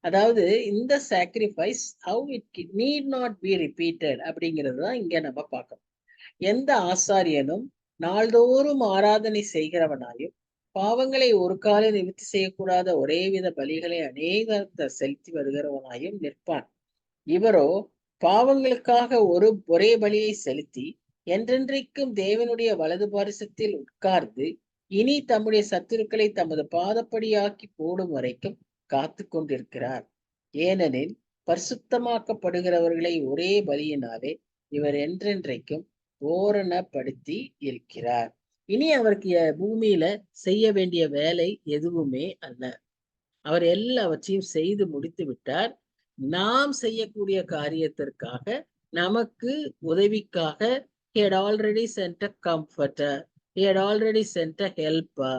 அதாவது இந்த sacrifice how it need not be repeated அப்படிங்கிறது தான் இங்க நம்ம பார்க்கணும். எந்த ஆசாரியனும் நாள்தோறும் ஆராதனை செய்கிறவனாயும் பாவங்களை ஒரு கால நிவர்த்தி செய்யக்கூடாத ஒரே வித பலிகளை அநேகத்தை செலுத்தி வருகிறவனாயும் நிற்பான். இவரோ பாவங்களுக்காக ஒரே பலியை செலுத்தி என்றென்றைக்கும் தேவனுடைய வலது பாரிசத்தில் உட்கார்ந்து இனி தம்முடைய சத்துருக்களை தமது பாதப்படியாக்கி போடும் வரைக்கும் காத்து கொண்டிருக்கிறார். ஏனெனில் பரிசுத்தமாக்கப்படுகிறவர்களை ஒரே பலியினாலே இவர் என்றென்றைக்கும் பூரணப்படுத்தி இருக்கிறார். இனி அவருக்கு பூமியில செய்ய வேண்டிய வேலை எதுவுமே அல்ல. அவர் எல்லாவற்றையும் செய்து முடித்து விட்டார். நாம் செய்யக்கூடிய காரியத்திற்காக, நமக்கு உதவிக்காக he had already sent a comforter, he had already sent a helper,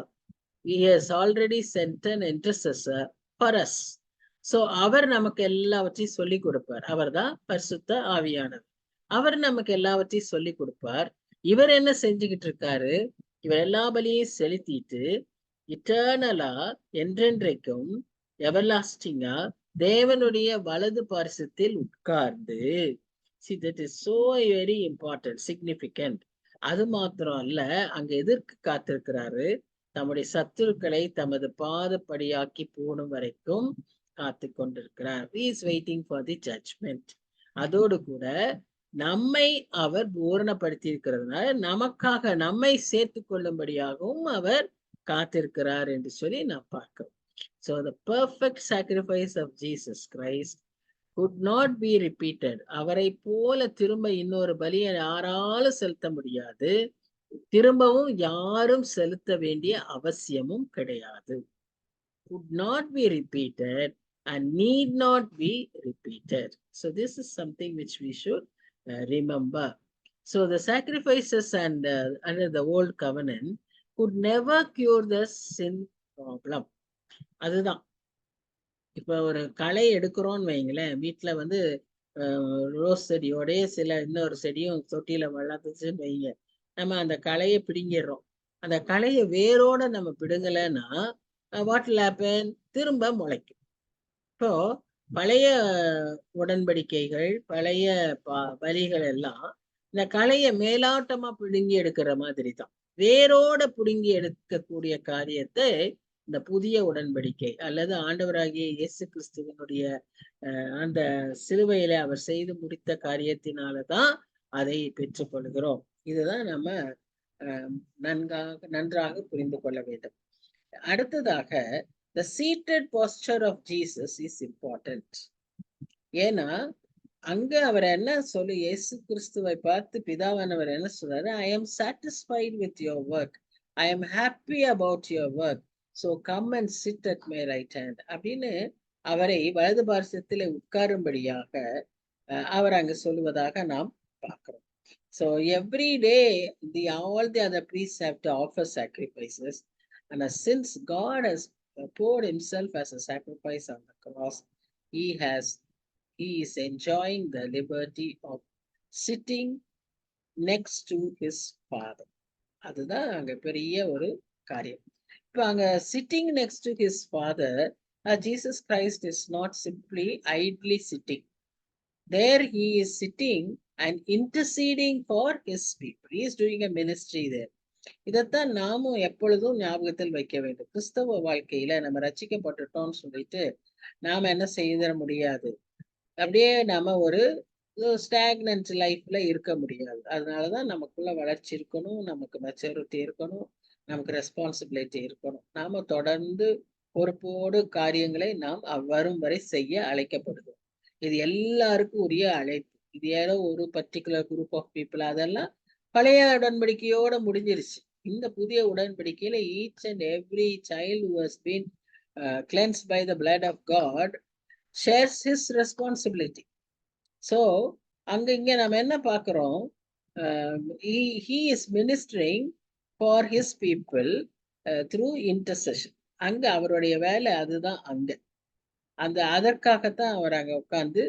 he has already sent an intercessor for us. So அவர் நமக்கு எல்லாவற்றையும் சொல்லி கொடுப்பார். அவர் தான் பரிசுத்த ஆவியானவர். அவர் நமக்கு எல்லாவற்றையும் சொல்லி கொடுப்பார். இவர் என்ன செஞ்சுக்கிட்டு இருக்காரு? இவர் எல்லா பலியையும் செலுத்திட்டு இட்டர்னலா என்றென்றைக்கும் எவர்லாஸ்டிங்கா தேவனுடைய வலது பாரிசத்தில் உட்கார்ந்து, see that is so very important, significant. அது மாத்திரம் அல்ல, அங்க எதற்கு காத்திருக்கிறாரு? தம்முடைய சத்துருக்களை தமது பாதப்படியாக்கி போடும் வரைக்கும் காத்து கொண்டிருக்கிறார். He is waiting for the judgment. அதோடு கூட நம்மை அவர் பூரணப்படுத்தி இருக்கிறதுனால நமக்காக நம்மை சேர்த்து கொள்ளும்படியாகவும் அவர் காத்திருக்கிறார் என்று சொல்லி நாம் பார்க்கிறோம். So the perfect sacrifice of Jesus Christ could not be repeated. அவரை போல திரும்ப இன்னொரு பலியை யாராலும் செலுத்த முடியாது. திரும்பவும் யாரும் செலுத்த வேண்டிய அவசியமும் கிடையாது. Could not be repeated and need not be repeated. So this is something which we should remember. So the sacrifices and under the old covenant could never cure the sin problem. அதுதான் இப்ப ஒரு களை எடுக்கிறோம்னு வைங்களேன், வீட்டுல வந்து rose செடியோடய சில இன்னொரு செடியும் தொட்டியில வளர்த்துச்சுன்னு வைங்க, நம்ம அந்த களையை பிடுங்கிடுறோம். அந்த களையை வேரோட நம்ம பிடுங்கலைன்னா வாட் will happen? திரும்ப முளைக்கும். இப்போ பழைய உடன்படிக்கைகள், பழைய பலிகள் எல்லாம் இந்த களையை மேலாட்டமா பிடுங்கி எடுக்கிற மாதிரி தான். வேரோட பிடுங்கி எடுக்கக்கூடிய காரியத்தை இந்த புதிய உடன்படிக்கை அல்லது ஆண்டவராகிய இயேசு கிறிஸ்துவனுடைய அந்த சிலுவையில அவர் செய்து முடித்த காரியத்தினாலதான் அதை பெற்றுக்கொள்கிறோம். இதுதான் நம்ம நன்றாக புரிந்து கொள்ள வேண்டும். அடுத்ததாக the seated posture of Jesus is important. ஏன்னா அங்க அவர் என்ன சொல்லி இயேசு கிறிஸ்துவை பார்த்து பிதாவானவர் என்ன சொல்றாரு? I am satisfied with your work, I am happy about your work, so come and sit at my right hand அப்படின்னு அவரை வலது பார்சத்திலே உட்காரும்படியாக அவர் அங்கு சொல்லுவதாக நாம் பார்க்கிறோம். So every day all the other priests have to offer sacrifices, and since God has poured himself as a sacrifice on the cross, he is enjoying the liberty of sitting next to his father. அதுதான் அங்க பெரிய ஒரு காரியம். இப்ப அங்க sitting next to his father, Jesus Christ is not simply idly sitting there. He is sitting and interceding for his people. He is doing a ministry there. இதைத்தான் நாமும் எப்பொழுதும் ஞாபகத்தில் வைக்க வேண்டும். கிறிஸ்தவ வாழ்க்கையில நம்ம ரட்சிக்கப்பட்டுட்டோம்னு சொல்லிட்டு நாம என்ன செய்திட முடியாது. அப்படியே நாம ஒரு ஸ்டாக்னன்ட் லைஃப்ல இருக்க முடியாது. அதனாலதான் நமக்குள்ள வளர்ச்சி இருக்கணும், நமக்கு மெச்சூரிட்டி இருக்கணும், நமக்கு ரெஸ்பான்சிபிலிட்டி இருக்கணும். நாம தொடர்ந்து பொறுப்போடு காரியங்களை நாம் வரும் வரை செய்ய அழைக்கப்படுகிறோம். இது எல்லாருக்கும் உரிய அழைப்பு. இது ஏதோ ஒரு பர்டிகுலர் குரூப் ஆஃப் பீப்புள், அதெல்லாம் பழைய உடன்படிக்கையோட முடிஞ்சிருச்சு. இந்த புதிய உடன்படிக்கையில each and every child who has been cleansed by the blood of God shares his responsibility. So அங்க இங்க நம்ம என்ன பார்க்கிறோம்? he is ministering for his people through intercession. அங்க அவருடைய வேலை அதுதான். அதற்காகத்தான் அவர் அங்க உட்கார்ந்து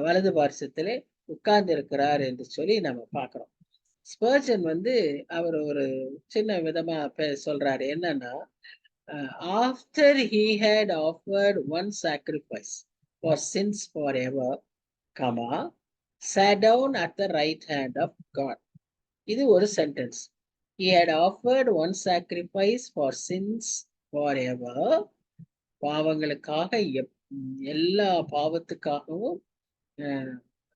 வலது பார்சத்திலே உட்கார்ந்து இருக்கிறார் என்று சொல்லி நம்ம பார்க்கிறோம். ஸ்பர்ஜன் அவர் ஒரு சின்ன விதமா சொல்றாரு. என்னன்னா, after he had offered one sacrifice for sins forever, sat down at the right hand of God. இது ஒரு sentence. He had offered one sacrifice for sins forever. பாவங்களுக்காக எல்லா பாவத்துக்காகவும்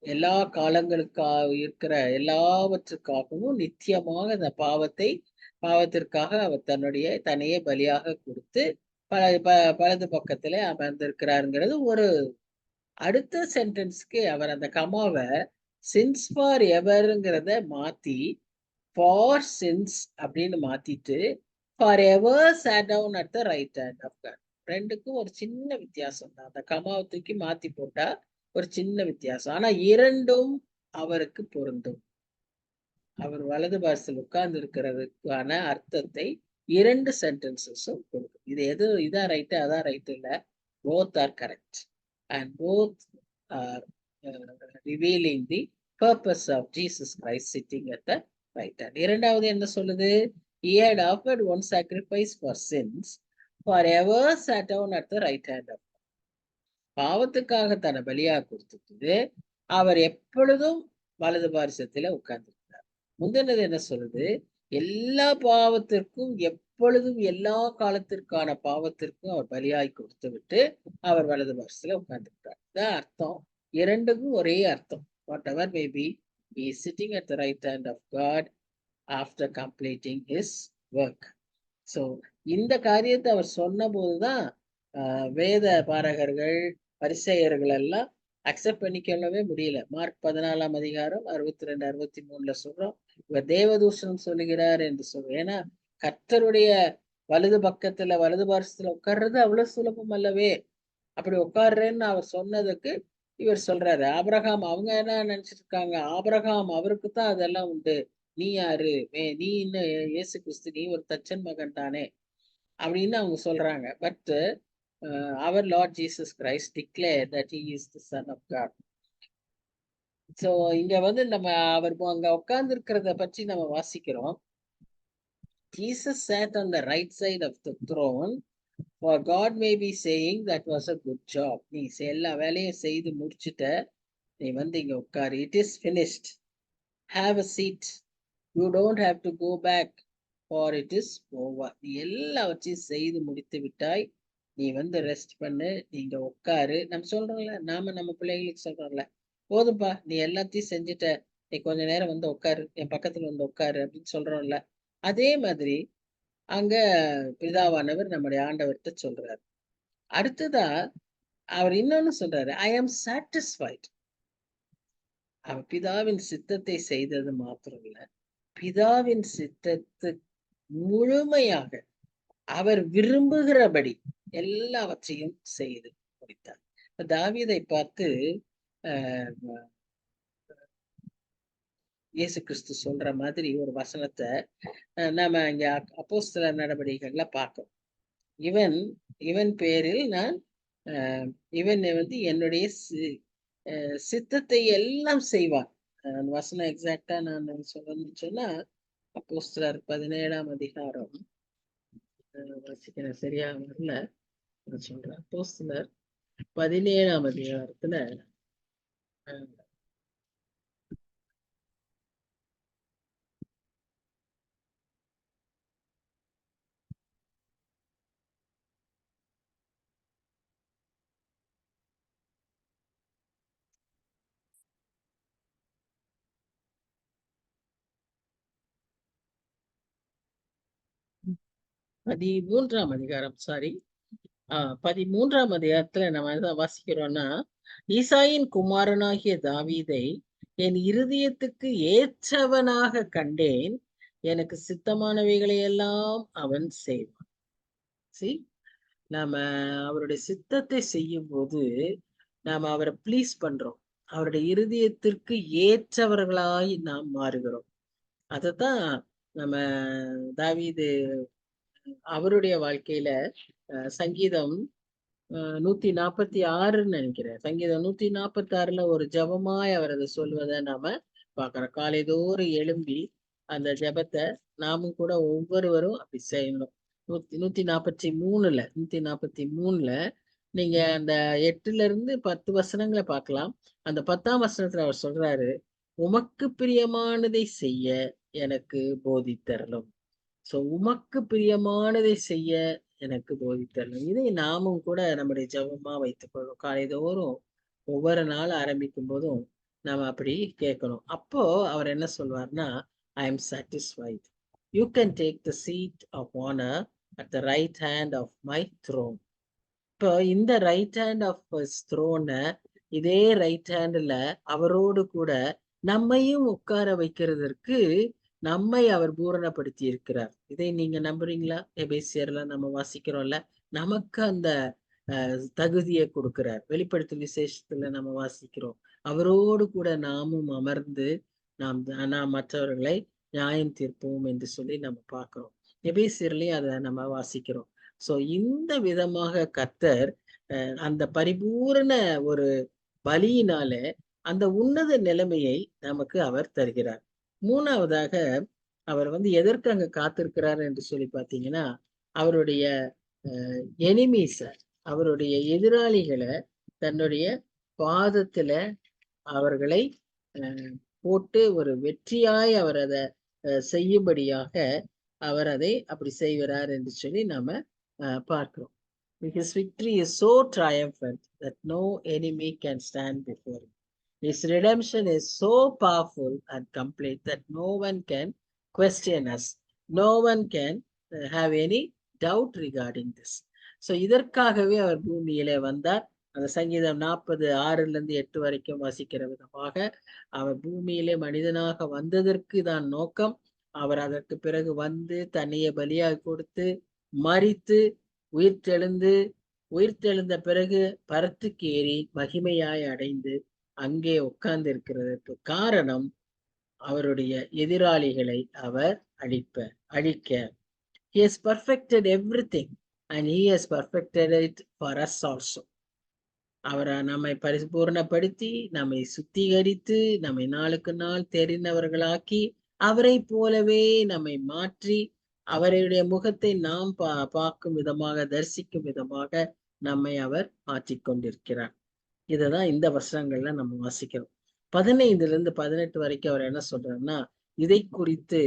எல்லா காலங்களுக்காக இருக்கிற எல்லாவற்றுக்காகவும் நித்தியமாக அந்த பாவத்திற்காக அவர் தன்னையே பலியாக கொடுத்து பலது பக்கத்துல அமர்ந்திருக்கிறாருங்கிறது ஒரு. அடுத்த சென்டென்ஸ்க்கு அவர் அந்த கமாவை சின்ஸ் ஃபார் எவருங்கிறத மாத்தி ஃபார் சின்ஸ் அப்படின்னு மாத்திட்டு for ever sat down at the right hand of God. ரெண்டுக்கும் ஒரு சின்ன வித்தியாசம் தான். அந்த கமாவை தூக்கி மாத்தி போட்டா ஒரு சின்ன வித்தியாசம். ஆனா இரண்டும் அவருக்கு பொருந்தும். அவர் வலது பார்சல் உட்கார்ந்து இருக்கிறதுக்கான அர்த்தத்தை இரண்டு சென்டென்சஸும் கொடுக்கும். இதான் ரைட்டு அதான் ரைட்டு இல்ல, both are correct and both are revealing the purpose of Jesus Christ sitting at the right hand. இரண்டாவது என்ன சொல்லுது? He had offered one sacrifice for sins, forever sat down at the right hand of God. பாவத்துக்காக தன்னை பலியா கொடுத்துட்டு அவர் எப்பொழுதும் வலது பார்சத்துல உட்கார்ந்துருக்கிறார். முந்தினது என்ன சொல்லுது? எல்லா பாவத்திற்கும் எப்பொழுதும் எல்லா காலத்திற்கான பாவத்திற்கும் அவர் பலியாய் கொடுத்து விட்டு அவர் வலது பார்சத்துல உட்கார்ந்துருக்கிறார். இதான் அர்த்தம். இரண்டுக்கும் ஒரே அர்த்தம். Whatever may be, he is sitting at the right hand of God after completing his work. So இந்த காரியத்தை அவர் சொன்ன போதுதான் வேத பாரகர்கள் பரிசேயர்கள் எல்லாம் அக்செப்ட் பண்ணிக்கொள்ளவே முடியல. மார்க் 14ஆம் அதிகாரம் 62, 63 சொல்றோம், இவர் தேவதூஷணம் சொல்லுகிறார் என்று சொல்றோம். ஏன்னா கர்த்தருடைய வலது பக்கத்துல வலது பார்சத்துல உட்கார்றது அவ்வளவு சுலபம் அல்லவே. அப்படி உட்கார்றேன்னு அவர் சொன்னதுக்கு இவர் சொல்றாரு, ஆபிரகாம் அவங்க என்ன நினைச்சிட்டு இருக்காங்க, ஆபிரகாம் அவருக்கு தான் அதெல்லாம் உண்டு, நீ யாரு, நீ இன்னும் இயேசு கிறிஸ்து, நீ ஒரு தச்சன் மகன் தானே அப்படின்னு அவங்க சொல்றாங்க. But our Lord Jesus Christ declared that he is the Son of God. So இங்க நம்ம அவர் அங்க உட்கார்ந்து இருக்கிறத பற்றி நம்ம வாசிக்கிறோம். Jesus sat on the right side of the throne, for God may be saying that was a good job. நீ எல்லா வேலையும் செய்து முடிச்சிட்ட, நீ இங்க உட்காரு, it is finished, have a seat, you don't have to go back for it is over. நீ எல்லாவற்றையும் செய்து முடித்து விட்டாய், நீ ரெஸ்ட் பண்ணு, நீங்க உட்காரு. நம்ம சொல்றோம்ல, நம்ம பிள்ளைகளுக்கு சொல்றோம்ல, போதும்பா நீ எல்லாத்தையும் செஞ்சுட்ட, நீ கொஞ்ச நேரம் உட்காரு, என் பக்கத்துல உட்காரு அப்படின்னு சொல்றோம்ல. அதே மாதிரி அங்க பிதாவானவர் நம்முடைய ஆண்டவர்கிட்ட சொல்றாரு. அடுத்ததா அவர் இன்னொன்னு சொல்றாரு, ஐ ஆம் சாட்டிஸ்ஃபைட். அவர் பிதாவின் சித்தத்தை செய்தது மாத்திரம் இல்ல, பிதாவின் சித்தத்தை முழுமையாக அவர் விரும்புகிறபடி எல்லாவற்றையும் செய்து முடித்தார். தாவீதை பார்த்து இயேசு கிறிஸ்து சொல்ற மாதிரி ஒரு வசனத்தை நாம இங்க அப்போஸ்தலர் நடவடிக்கைகள்ல பார்க்கிறோம். இவன் பேரில் நான் இவன் என்னுடைய சித்தத்தை எல்லாம் செய்வான். வசனம் எக்ஸாக்டா நான் சொல்லணும்னு சொன்னா அப்போஸ்தலர் 17ஆம் அதிகாரம் வாசிக்கிறேன், சரியா வரல, நான் சொல்றேன். அப்போஸ்தலர் 17ஆம் அதிகாரத்துல 13ஆம் அதிகாரம், சாரி 13ஆம் அதிகாரத்துல நம்ம என்ன வாசிக்கிறோம்னா, ஈசாயின் குமாரனாகிய தாவீதை என் இருதயத்துக்கு ஏற்றவனாக கண்டேன், எனக்கு சித்தமானவைகளை எல்லாம் அவன் செய்வான். நாம அவருடைய சித்தத்தை செய்யும் போது நாம அவரை ப்ளீஸ் பண்றோம், அவருடைய இருதயத்திற்கு ஏற்றவர்களாய் நாம் மாறுகிறோம். அதத்தான் நம்ம தாவீது அவருடைய வாழ்க்கையில சங்கீதம் 146ன்னு நினைக்கிறேன். சங்கீதம் 146ல ஒரு ஜெபமாய் அவர் அதை சொல்வதை நாம பார்க்கிறோம். காலைதோறும் எழும்பி அந்த ஜெபத்தை நாமும் கூட ஒவ்வொருவரும் அப்படி செய்யணும். 143ல நீங்க அந்த 8ல இருந்து 10 வசனங்களை பார்க்கலாம். அந்த 10ஆம் வசனத்துல அவர் சொல்றாரு, உமக்கு பிரியமானதை செய்ய எனக்கு போதித்தரலும். சோ உமக்கு பிரியமானதை செய்ய எனக்கு போதித்தரலும். இதை நாமும் கூட நம்முடைய ஜெபமா வைத்துக் கொள்ளும். காலைதோறும் ஒவ்வொரு நாள் ஆரம்பிக்கும் போதும் நாம அப்படி கேட்கணும். அப்போ அவர் என்ன சொல்வார்னா, I am satisfied. You can take the seat of honour at the right hand of my throne. இப்போ இந்த ரைட் ஹேண்ட் ஆஃப் த்ரோனை இதே ரைட் ஹேண்ட்ல அவரோடு கூட நம்மையும் உட்கார வைக்கிறதற்கு நம்மை அவர் பூரணப்படுத்தி இருக்கிறார். இதை நீங்க நம்புறீங்களா? எபேசியர்ல நம்ம வாசிக்கிறோம்ல, நமக்கு அந்த தகுதியை கொடுக்கிறார். வெளிப்படுத்தும் விசேஷத்துல நம்ம வாசிக்கிறோம், அவரோடு கூட நாமும் அமர்ந்து நாம் மற்றவர்களை நியாயம் தீர்ப்போம் என்று சொல்லி நம்ம பார்க்கிறோம். எபேசியர்லயும் அதை நம்ம வாசிக்கிறோம். சோ இந்த விதமாக கர்த்தர் அந்த பரிபூரண ஒரு பலியினால அந்த உன்னத நிலைமையை நமக்கு அவர் தருகிறார். மூணாவதாக அவர் எதற்கு அங்க காத்திருக்கிறார் என்று சொல்லி பார்த்தீங்கன்னா, அவருடைய எனிமீஸ, அவருடைய எதிராளிகளை தன்னுடைய பாதத்துல அவர்களை போட்டு ஒரு வெற்றியாய் அவர் அதை செய்யும்படியாக அவர் அதை அப்படி செய்கிறார் என்று சொல்லி நாம பார்க்கிறோம். His victory is so triumphant that no enemy can stand before him. His redemption is so powerful and complete that no one can question us. No one can have any doubt regarding this. So இதற்காகவே அவர் பூமியிலே வந்தார். அந்த சங்கீதம் 46-8 வரைக்கும் வாசிக்கிற விதமாக அவர் பூமியிலே மனிதனாக வந்ததற்கு தான் நோக்கம். அவர் அதற்கு பிறகு தன்னையே பலியாக கொடுத்து மரித்து உயிர்த்தெழுந்த பிறகு பரத்துக்கு ஏறி மகிமையாய் அடைந்து அங்கே உட்கார்ந்து இருக்கிறதற்கு காரணம் அவருடைய எதிராளிகளை அவர் அழிக்க. He has perfected everything and he has perfected it for us also. அவர் நம்மை பரிபூர்ணப்படுத்தி நம்மை சுத்திகரித்து நம்மை நாளுக்கு நாள் தெரிந்தவர்களாக்கி அவரை போலவே நம்மை மாற்றி அவருடைய முகத்தை நாம் பார்க்கும் விதமாக தரிசிக்கும் விதமாக நம்மை அவர் மாற்றிக்கொண்டிருக்கிறார். இததான் இந்த வசனங்கள்ல நம்ம வாசிக்கிறோம். 15-18 வரைக்கும் அவர் என்ன சொல்றாருன்னா, இதை குறித்து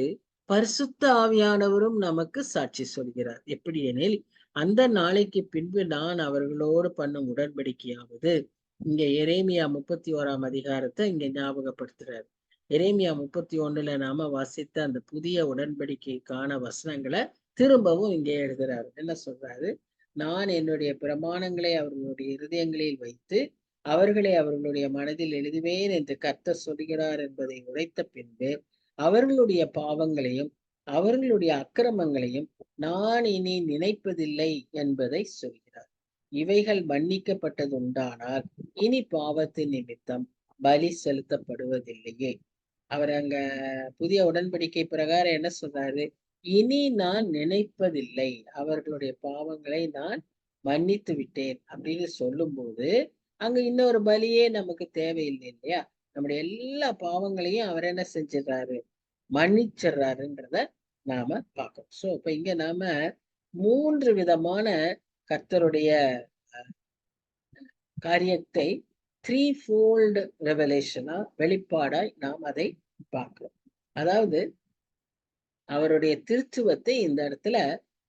பரிசுத்த ஆவியானவரும் நமக்கு சாட்சி சொல்கிறார். எப்படி எனில், அந்த நாளைக்கு பின்பு நான் அவர்களோடு பண்ணும் உடன்படிக்கையாவது, இங்க எரேமியா 31ஆம் அதிகாரத்தை இங்க ஞாபகப்படுத்துறாரு. எரேமியா 31ல நாம வாசித்த அந்த புதிய உடன்படிக்கைக்கான வசனங்களை திரும்பவும் இங்கே எழுதுறாரு. என்ன சொல்றாரு? நான் என்னுடைய பிரமாணங்களை அவர்களுடைய இருதயங்களில் வைத்து அவர்களை அவர்களுடைய மனதில் எழுதுவேன் என்று கர்த்தர் சொல்கிறார் என்பதை உரைத்த பின்பு அவர்களுடைய பாவங்களையும் அவர்களுடைய அக்கிரமங்களையும் நான் இனி நினைப்பதில்லை என்பதை சொல்கிறார். இவைகள் மன்னிக்கப்பட்டது உண்டானால் இனி பாவத்தின் நிமித்தம் பலி செலுத்தப்படுவதில்லையே. அவர் அங்க புதிய உடன்படிக்கை பிரகாரம் என்ன சொல்றாரு? இனி நான் நினைப்பதில்லை, அவர்களுடைய பாவங்களை நான் மன்னித்து விட்டேன் அப்படின்னு சொல்லும் போது அங்க இன்னொரு பலியே நமக்கு தேவையில்லை இல்லையா? நம்முடைய எல்லா பாவங்களையும் அவர் என்ன செஞ்சிடறாரு? மன்னிச்சிடுறாருன்றத நாம பார்க்கணும். சோ இப்ப இங்க நாம 3 விதமான கர்த்தருடைய காரியத்தை த்ரீஃபோல்டு ரெவலேஷனா வெளிப்பாடாய் நாம் அதை பார்க்கிறோம். அதாவது அவருடைய திருத்துவத்தை இந்த இடத்துல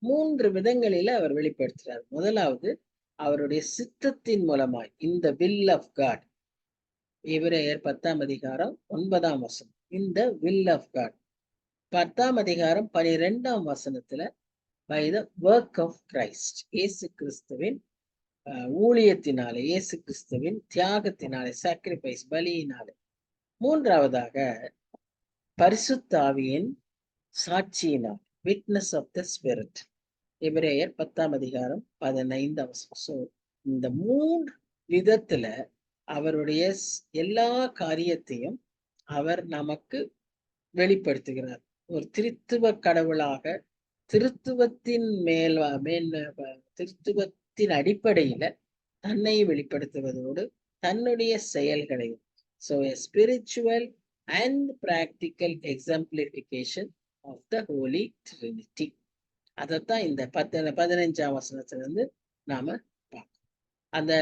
3 விதங்களில அவர் வெளிப்படுத்துறார். முதலாவது அவருடைய சித்தத்தின் மூலமாய், இந்த வில் ஆஃப் காட். எபிரேயர் 10ஆம் அதிகாரம் 9ஆம் வசனம், இந்த வில் ஆஃப் காட். 10ஆம் அதிகாரம் 12ஆம் வசனத்துல by the work of Christ, இயேசு கிறிஸ்துவின் ஊழியத்தினாலே, இயேசு கிறிஸ்துவின் தியாகத்தினாலே, சாக்ரிஃபைஸ் பலியினாலே. மூன்றாவதாக பரிசுத்த ஆவியின் சாட்சியினால், விட்னஸ் ஆஃப் த ஸ்பிரிட். எபிரேயர் 10ஆம் அதிகாரம் 15ஆம் வசனம். சோ இந்த 3 விதத்துல அவருடைய எல்லா காரியத்தையும் அவர் நமக்கு வெளிப்படுத்துகிறார். ஒரு திருத்துவ கடவுளாக திருத்துவத்தின் திருத்துவத்தின் அடிப்படையில தன்னை வெளிப்படுத்துவதோடு தன்னுடைய செயல்களையும். So a spiritual and practical exemplification of the Holy Trinity. அதைத்தான் இந்த 15ஆம் வசனத்துல இருந்து நாம பார்க்கணும். அந்த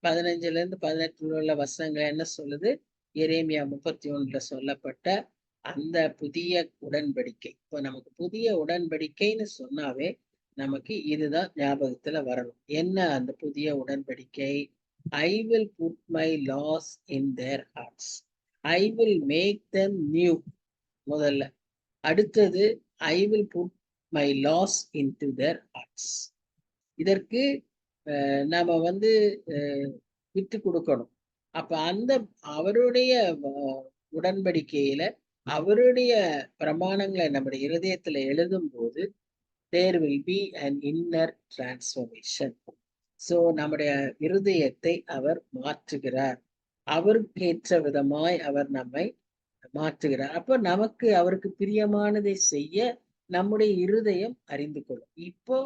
15ல இருந்து 18 உள்ள வசனங்கள் என்ன சொல்லுது? எரேமியா 31ல சொல்லப்பட்ட அந்த புதிய உடன்படிக்கை. இப்போ நமக்கு புதிய உடன்படிக்கைன்னு சொன்னாவே நமக்கு இதுதான் ஞாபகத்துல வரணும். என்ன அந்த புதிய உடன்படிக்கை? I will put my laws in their hearts. I will make them new. முதல்ல. அடுத்தது I will put my laws into their hearts. இதற்கு நாம விட்டு கொடுக்கணும். அப்ப அந்த அவருடைய உடன்படிக்கையில அவருடைய பிரமாணங்களை நம்முடைய இருதயத்துல எழுதும் போது there will be an inner transformation. So நம்முடைய இருதயத்தை அவர் மாற்றுகிறார். அவருக்கேற்ற விதமாய் அவர் நம்மை மாற்றுகிறார். அப்ப நமக்கு அவருக்கு பிரியமானதை செய்ய நம்முடைய இருதயம் அறிந்து கொள்ளும். இப்போ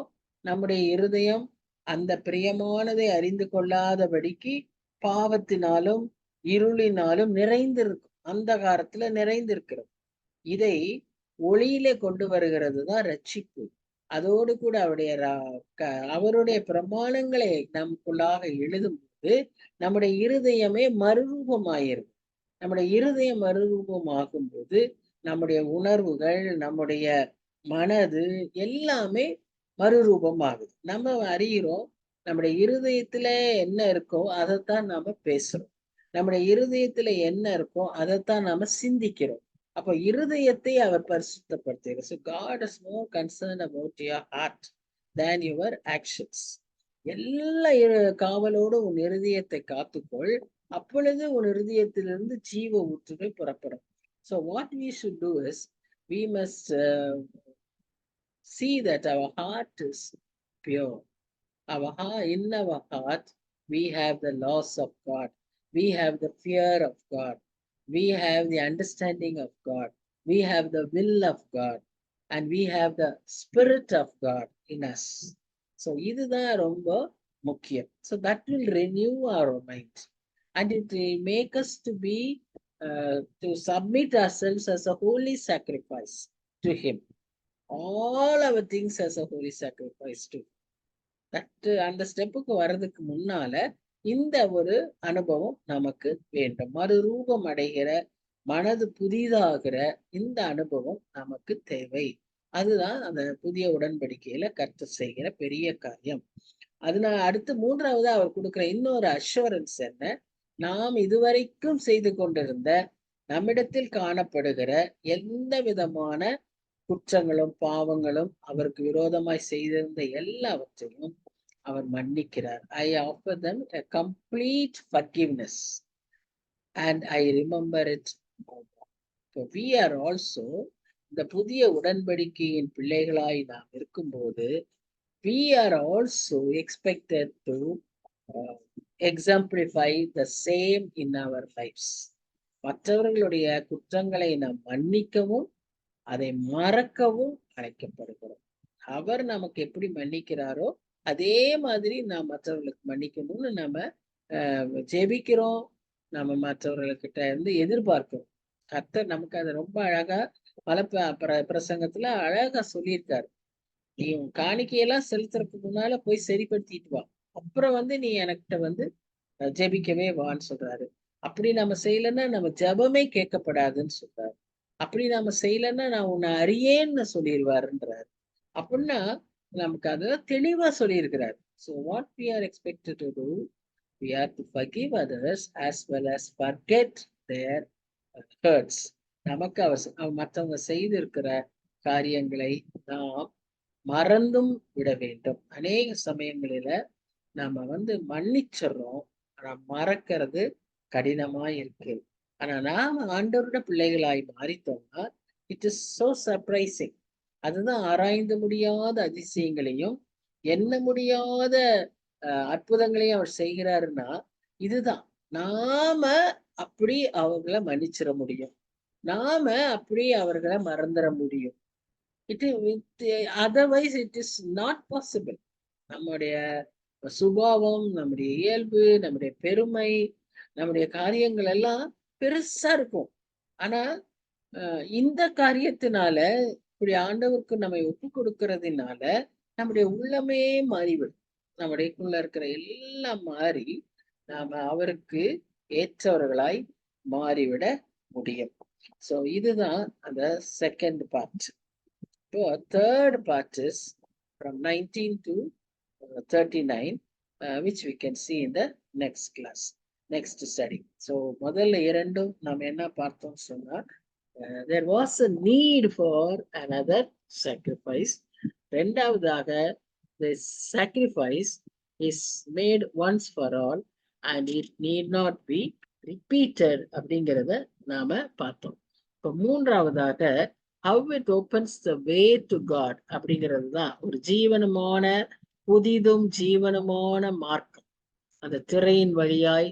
நம்முடைய இருதயம் அந்த பிரியமானதை அறிந்து கொள்ளாதபடிக்கு பாவத்தினாலும் இருளினாலும் நிறைந்திருக்கும். அந்த காலத்துல நிறைந்திருக்கிறது. இதை ஒளியிலே கொண்டு வருகிறது தான் ரட்சிப்பு. அதோடு கூட அவருடைய பிரமாணங்களை நமக்குள்ளாக எழுதும் போது நம்முடைய இருதயமே மறுரூபமாயிருக்கும். நம்முடைய இருதயம் மறுரூபமாகும் போது நம்முடைய உணர்வுகள், நம்முடைய மனது எல்லாமே மறுரூபமாகுது. நம்ம அறிகிறோம் நம்முடைய இருதயத்துல என்ன இருக்கோ அதைத்தான் நாம பேசுறோம். நம்முடைய இருதயத்துல என்ன இருக்கோ அதைத்தான் நாம சிந்திக்கிறோம். அப்ப இருதயத்தை அவர் பரிசுத்தப்படுத்துகிறார். So God is more concerned about your heart than your actions. எல்லா காவலோடு உன் இருதயத்தை காத்துக்கொள், அப்பொழுது உன் இருதயத்திலிருந்து ஜீவ ஊற்றுகள் புறப்படும். So what we should do is we must see that our heart is pure. In our heart we have the laws of God, we have the fear of God, we have the understanding of God, we have the will of God, and we have the spirit of God in us. So இதுதான் ரொம்ப முக்கியம். So that will renew our mind and it will make us to submit ourselves as a holy sacrifice to him. All our things as a holy sacrifice to him. அந்த ஸ்டெப்புக்கு வர்றதுக்கு முன்னால இந்த ஒரு அனுபவம் நமக்கு வேண்டும். மறுரூபம் அடைகிற, மனது புதிதாகிற இந்த அனுபவம் நமக்கு தேவை. அதுதான் அந்த புதிய உடன்படிக்கையில கர்த்தர் செய்கிற பெரிய காரியம். அதனால அடுத்து 3வது அவர் கொடுக்கிற இன்னொரு அஷூரன்ஸ் என்ன? நாம் இதுவரைக்கும் செய்து கொண்டிருந்த, நம்மிடத்தில் காணப்படுகிற எந்த விதமான குற்றங்களும் பாவங்களும் அவருக்கு விரோதமாய் செய்திருந்த எல்லாவற்றையும் அவர் மன்னிக்கிறார். I offer them a complete forgiveness and I remember it no more. So we are also இந்த புதிய உடன்படிக்கையின் பிள்ளைகளாய் நாம் இருக்கும்போது we are also expected to exemplify the same in our lives. மற்றவர்களுடைய குற்றங்களை நாம் மன்னிக்கவும் அதை மறக்கவும் அழைக்கப்படுகிறோம். அவர் நமக்கு எப்படி மன்னிக்கிறாரோ அதே மாதிரி நாம் மற்றவர்களுக்கு மன்னிக்கணும்னு நம்ம ஜெபிக்கிறோம். நம்ம மற்றவர்கள்கிட்ட இருந்து எதிர்பார்க்கிறோம். கர்த்தர் நமக்கு அதை ரொம்ப அழகா பல பிரசங்கத்துல அழகா சொல்லியிருக்காரு. நீ உன் காணிக்கையெல்லாம் செலுத்துறதுக்கு முன்னால போய் சரிப்படுத்திட்டு வா, அப்புறம் நீ எனக்கிட்ட ஜெபிக்கவே வான்னு சொல்றாரு. அப்படி நம்ம செய்யலைன்னா நம்ம ஜெபமே கேட்கப்படாதுன்னு சொல்றாரு. அப்படி நாம செய்யலைன்னா நான் உன்னை அறியேன்னு சொல்லிடுவாருன்றாரு. அப்படின்னா நமக்கு அதெல்லாம் தெளிவா சொல்லியிருக்கிறார். So what we are expected to do, we are to forgive others as well as forget their hurts. நமக்கு மற்றவங்க செய்திருக்கிற காரியங்களை நாம் மறந்தும் விட வேண்டும். அநேக சமயங்களில நாம மன்னிச்சிடறோம், ஆனா மறக்கிறது கடினமா இருக்கு. ஆனா நாம ஆண்டவரோட பிள்ளைகளாய் மாறித்தோம்னா இட் இஸ் சோ சர்ப்ரைசிங். அதுதான் ஆராய்ந்து முடியாத அதிசயங்களையும் எண்ண முடியாத அற்புதங்களையும் அவர் செய்கிறாருன்னா இதுதான். நாம அப்படி அவங்கள மன்னிச்சிட முடியும், நாம அப்படி அவர்களை மறந்துட முடியும். Otherwise it is not possible. நம்முடைய சுபாவம், நம்முடைய இயல்பு, நம்முடைய பெருமை, நம்முடைய காரியங்கள் எல்லாம் பெருசா இருக்கும். ஆனா இந்த காரியத்தினால, இப்படி ஆண்டவருக்கு நம்மை ஒப்பு கொடுக்கறதுனால நம்முடைய உள்ளமே மாறிவிடும். நம்முடையக்குள்ள இருக்கிற எல்லாம் மாறி நாம அவருக்கு ஏற்றவர்களாய் மாறிவிட முடியும். சோ இதுதான் அந்த செகண்ட் பார்ட். இப்போ third part is from 19 to 39, which we can see in the next class, next study. So முதல்ல இரண்டும் நாம் என்ன பார்த்தோம் சொன்னா, there was a need for another sacrifice. ரெண்டாவதாக, the sacrifice is made once for all and it need not be repeated அப்படிங்கிறத நாம பார்த்தோம். இப்போ மூன்றாவதாக, how it opens the way to God அப்படிங்கிறது தான் ஒரு ஜீவனமான, புதிதும் ஜீவனமான மார்க்கம். அந்த திரையின் வழியாய்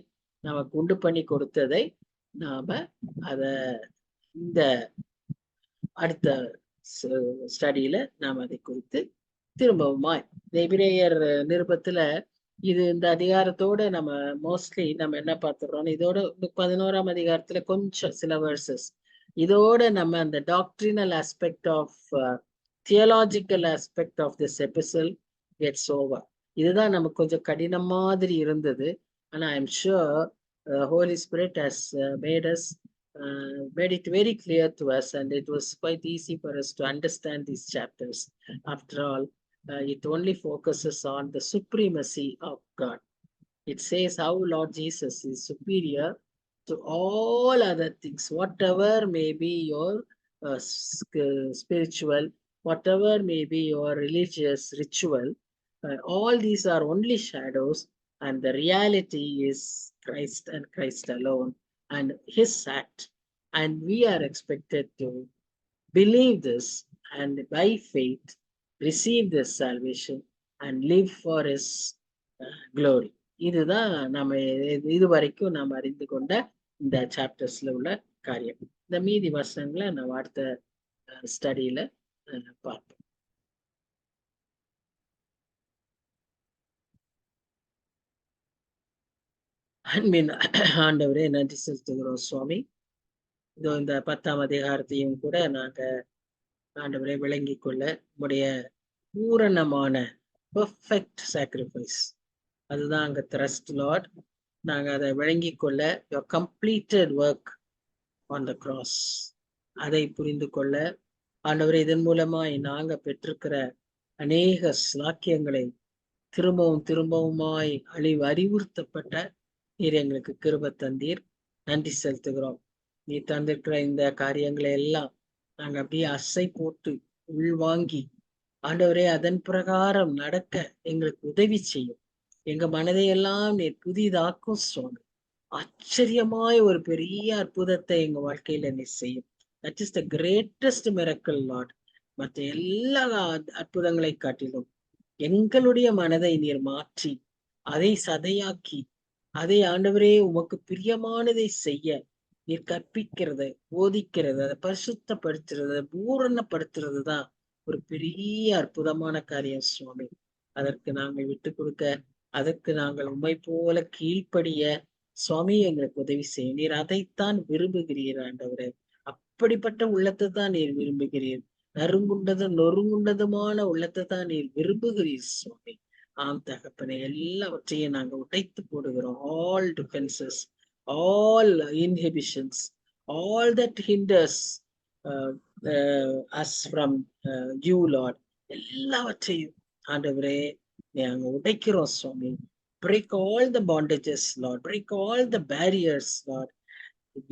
நமக்கு உண்டு பண்ணி கொடுத்ததை நாம அத இந்த அடுத்த ஸ்டடியில நாம் அதை குறித்து திரும்பவுமாய் எபிரேயர் நிருபத்துல இது இந்த அதிகாரத்தோட நம்ம மோஸ்ட்லி நம்ம என்ன பார்த்துடுறோம், இதோட 11ஆம் அதிகாரத்துல கொஞ்சம் சில வேர்சஸ், இதோட நம்ம அந்த doctrinal aspect of theological aspect of this episode gets over. இதுதான் நமக்கு கொஞ்சம் கடினம் மாதிரி இருந்தது. ஆனா I am sure Holy Spirit has made it very clear to us, and it was quite easy for us to understand these chapters. After all, it only focuses on the supremacy of God. It says how Lord Jesus is superior to all other things, whatever may be your spiritual, whatever may be your religious ritual. All these are only shadows, and the reality is Christ and Christ alone and his act. And we are expected to believe this and by faith receive this salvation and live for his glory. இதுதான் நம்ம இதுவரைக்கும் நாம் அறிந்து கொண்ட இந்த சாப்டர்ஸ்ல உள்ள காரியம். இந்த மீதி வசனங்களை நம்ம அடுத்த ஸ்டடியில பார்ப்போம். அன்பின் ஆண்டவரே, நன்றி செலுத்துகிறோம் சுவாமி. இதோ இந்த 10ஆம் அதிகாரத்தையும் கூட நாங்க ஆண்டவரே விளங்கி கொள்ள உடைய பூரணமான பெர்ஃபெக்ட் சாக்ரிஃபைஸ், அதுதான் அங்க த்ரஸ்ட் லார்ட். நாங்க அதை விளங்கி கொள்ள your completed work on the cross, அதை புரிந்து கொள்ள ஆண்டவரே இதன் மூலமாய் நாங்க பெற்றிருக்கிற அநேக ஸ்லாக்கியங்களை திரும்பவும் திரும்பவுமாய் அறிவுறுத்தப்பட்ட நீர் எங்களுக்கு கிருபை தந்தீர். நன்றி செலுத்துகிறோம். நீ தந்திருக்கிற இந்த காரியங்களை எல்லாம் நாங்க அப்படியே அசை போட்டு உள்வாங்கி ஆண்டவரே அதன் பிரகாரம் நடக்க எங்களுக்கு உதவி செய்யும். எங்க மனதையெல்லாம் நீர் புதிதாக்கும் சுவாமி. ஆச்சரியமாய் ஒரு பெரிய அற்புதத்தை எங்க வாழ்க்கையில நீ செய்யும். That is the greatest miracle Lord. மற்ற எல்லா அற்புதங்களை காட்டிலும் எங்களுடைய மனதை நீர் மாற்றி அதை சதையாக்கி அதை ஆண்டவரே உமக்கு பிரியமானதை செய்ய நீர் கற்பிக்கிறது, போதிக்கிறது, அதை பரிசுத்தப்படுத்துறது, பூரணப்படுத்துறது தான் ஒரு பெரிய அற்புதமான காரியம் சுவாமி. அதற்கு நாங்கள் விட்டு கொடுக்க, அதற்கு நாங்கள் உண்மை போல கீழ்ப்படிய சுவாமி எங்களுக்கு உதவி செய்யும். நீர் அதைத்தான் விரும்புகிறீர் ஆண்டவரே. அப்படிப்பட்ட உள்ளத்தை தான் நீர் விரும்புகிறீர். நறுங்குண்டதும் நொறுங்குண்டதுமான உள்ளத்தை தான் நீர் விரும்புகிறீர் சுவாமி. ஆம் தகப்பனே, எல்லாவற்றையும் நாங்க உடைத்து போடுகிறோம். All defences, all inhibitions, all that hinders us from you Lord, எல்லாவற்றையும் ஆண்டவரே நாங்க உடைக்கிறோம் சுவாமி. break all the bondages Lord, break all the barriers Lord,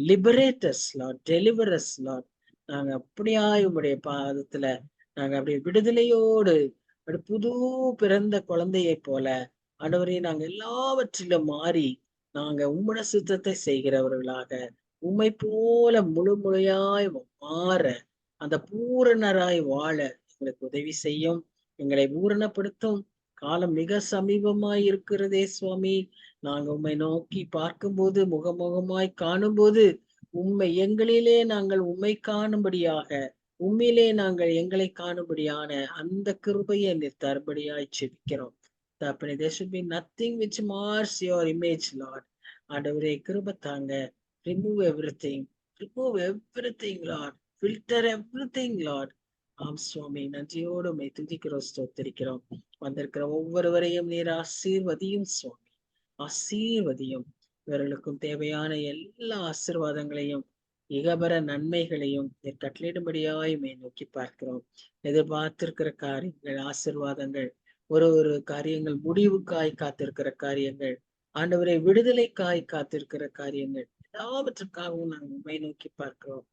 liberate us Lord, deliver us Lord. நாங்க அப்படியாய் உம்முடைய பாதத்துல நாங்க அப்படியே விடுதலையோடு புது பிறந்த குழந்தையை போல ஆண்டவரே நாங்க எல்லாவற்றிலும் மாறி நாங்க உம்முடைய சித்தத்தை செய்கிறவர்களாக உம்மை போல முழுமையாய் மாற அந்த பூரணராய் வாழ எங்களுக்கு உதவி செய்யும். எங்களை பூரணப்படுத்தும். காலம் மிக சமீபமாய் இருக்கிறதே சுவாமி. நாங்க உம்மை நோக்கி பார்க்கும்போது, முகமுகமாய் காணும்போது, உண்மை எங்களிலே நாங்கள் உண்மை காணும்படியாக உண்மையிலே நாங்கள் எங்களை காணும்படியான அந்த கிருபையை நீர் தரும்படியாய் செபிக்கிறோம் தகப்பனே. there should be nothing which mars your image, Lord. ஆண்டவரே கிருபை தாங்க. remove everything, Lord. filter everything, Lord. ஆம் சுவாமி, நன்றியோடு உம்மை துதிக்கிறோம், ஸ்தோத்திரிக்கிறோம். வந்திருக்கிற ஒவ்வொருவரையும் நீர் ஆசீர்வதியும் சுவாமி, ஆசீர்வதியும். இவர்களுக்கும் தேவையான எல்லா ஆசீர்வாதங்களையும் இகபர நன்மைகளையும் நீர் கட்டளையிடும்படியாய் உம்மை நோக்கி பார்க்கிறோம். எதிர்பார்த்திருக்கிற காரியங்கள், ஆசீர்வாதங்கள், ஒரு காரியங்கள் முடிவுக்காய் காத்திருக்கிற காரியங்கள், ஆண்டவரை விடுதலைக்காய் காத்திருக்கிற காரியங்கள் எல்லாவற்றுக்காகவும் நாங்கள் உண்மை நோக்கி பார்க்கிறோம்.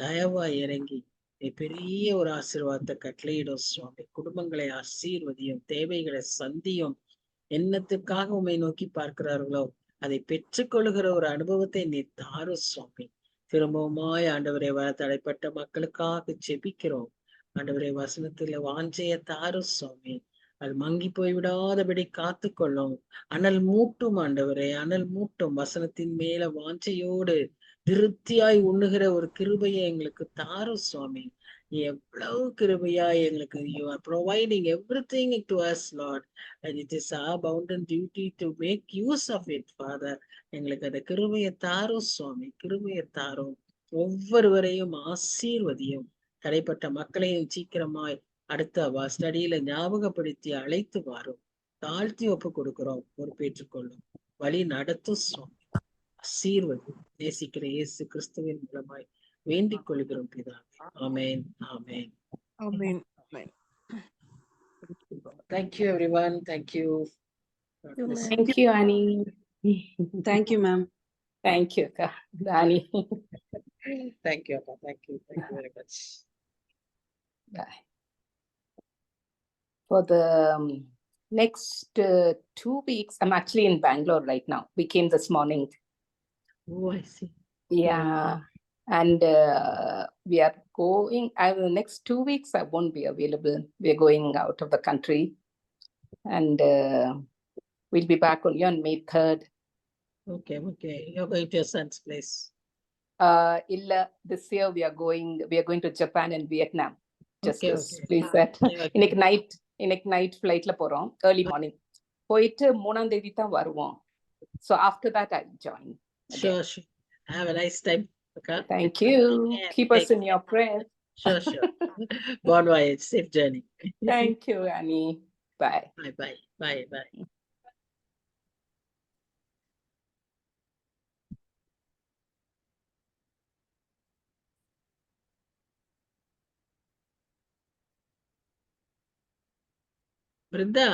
தயவாய் இறங்கி நீ பெரிய ஒரு ஆசீர்வாதத்தை கட்டளையிடும் சுவாமி. குடும்பங்களை ஆசீர்வதியும், தேவைகளை சந்தியும். என்னத்துக்காக உண்மை நோக்கி பார்க்கிறார்களோ அதை பெற்றுக்கொள்கிற ஒரு அனுபவத்தை நீ தாரும் சுவாமி. திரும்பவுமாய் ஆண்டவரை வர தடைப்பட்ட மக்களுக்காக ஜெபிக்கிறோம். ஆண்டவரை வசனத்துல வாஞ்சைய தாரும் சுவாமி. அது மங்கி போய் விடாதபடி காத்து கொள்ளும். அனல் மூட்டும் ஆண்டவரே, அனல் மூட்டும். வசனத்தின் மேல வாஞ்சையோடு திருப்தியாய் உண்ணுகிற ஒரு கிருபையை எங்களுக்கு தாரும் சுவாமி. எவ்வளவு கிருபையாய் எங்களுக்கு you are providing everything to us, Lord, and it is our bounden duty to make use of it, Father. எங்களுக்கு அந்த கிருபையை தாரும் சுவாமி, கிருபையை தாரும். ஒவ்வொருவரையும் ஆசீர்வதியும். தடைப்பட்ட மக்களையும் சீக்கிரமாய் அடுத்த ஸ்டடியில ஞாபகப்படுத்தி அழைத்து வாரும். தாழ்த்தி ஒப்பு கொடுக்கிறோம், பொறுப்பேற்றுக் கொள்ளும். வழி நடத்தும் சுவாமி, ஆசீர்வதி. நேசிக்கிற இயேசு கிறிஸ்துவின் மூலமாய் வேண்டிக் கொள்கிறோம் பிதாவே. ஆமென், ஆமென். Amen. Amen. Thank you everyone. Thank you. God you, bless ma'am. Thank you, Annie. Thank you, ma'am. Thank you, Annie. Thank you, Appa. Thank you. Thank you very much. Bye. For the next 2 weeks, I'm actually in Bangalore right now. We came this morning. Oh, I see. Yeah. And we are going, the next 2 weeks, I won't be available. We're going out of the country. And we'll be back only on May 3rd. Okay, okay. You're going to your son's place. Illa, this year we are going to Japan and Vietnam. Just Okay, this, okay. please that. Okay. இன்னைக்கு night ஃப்ளைட்ல போறோம், early morning போயிட்டு 3ஆம் தேதி தான் வருவோம். So after that I'll join. Sure, sure. Have a nice time. Okay. Thank you. Yeah, Keep us in your prayers. Sure, sure. Bon voyage. Safe journey. Thank you, Annie. Bye. Bye, bye. Bye, bye. Brinda.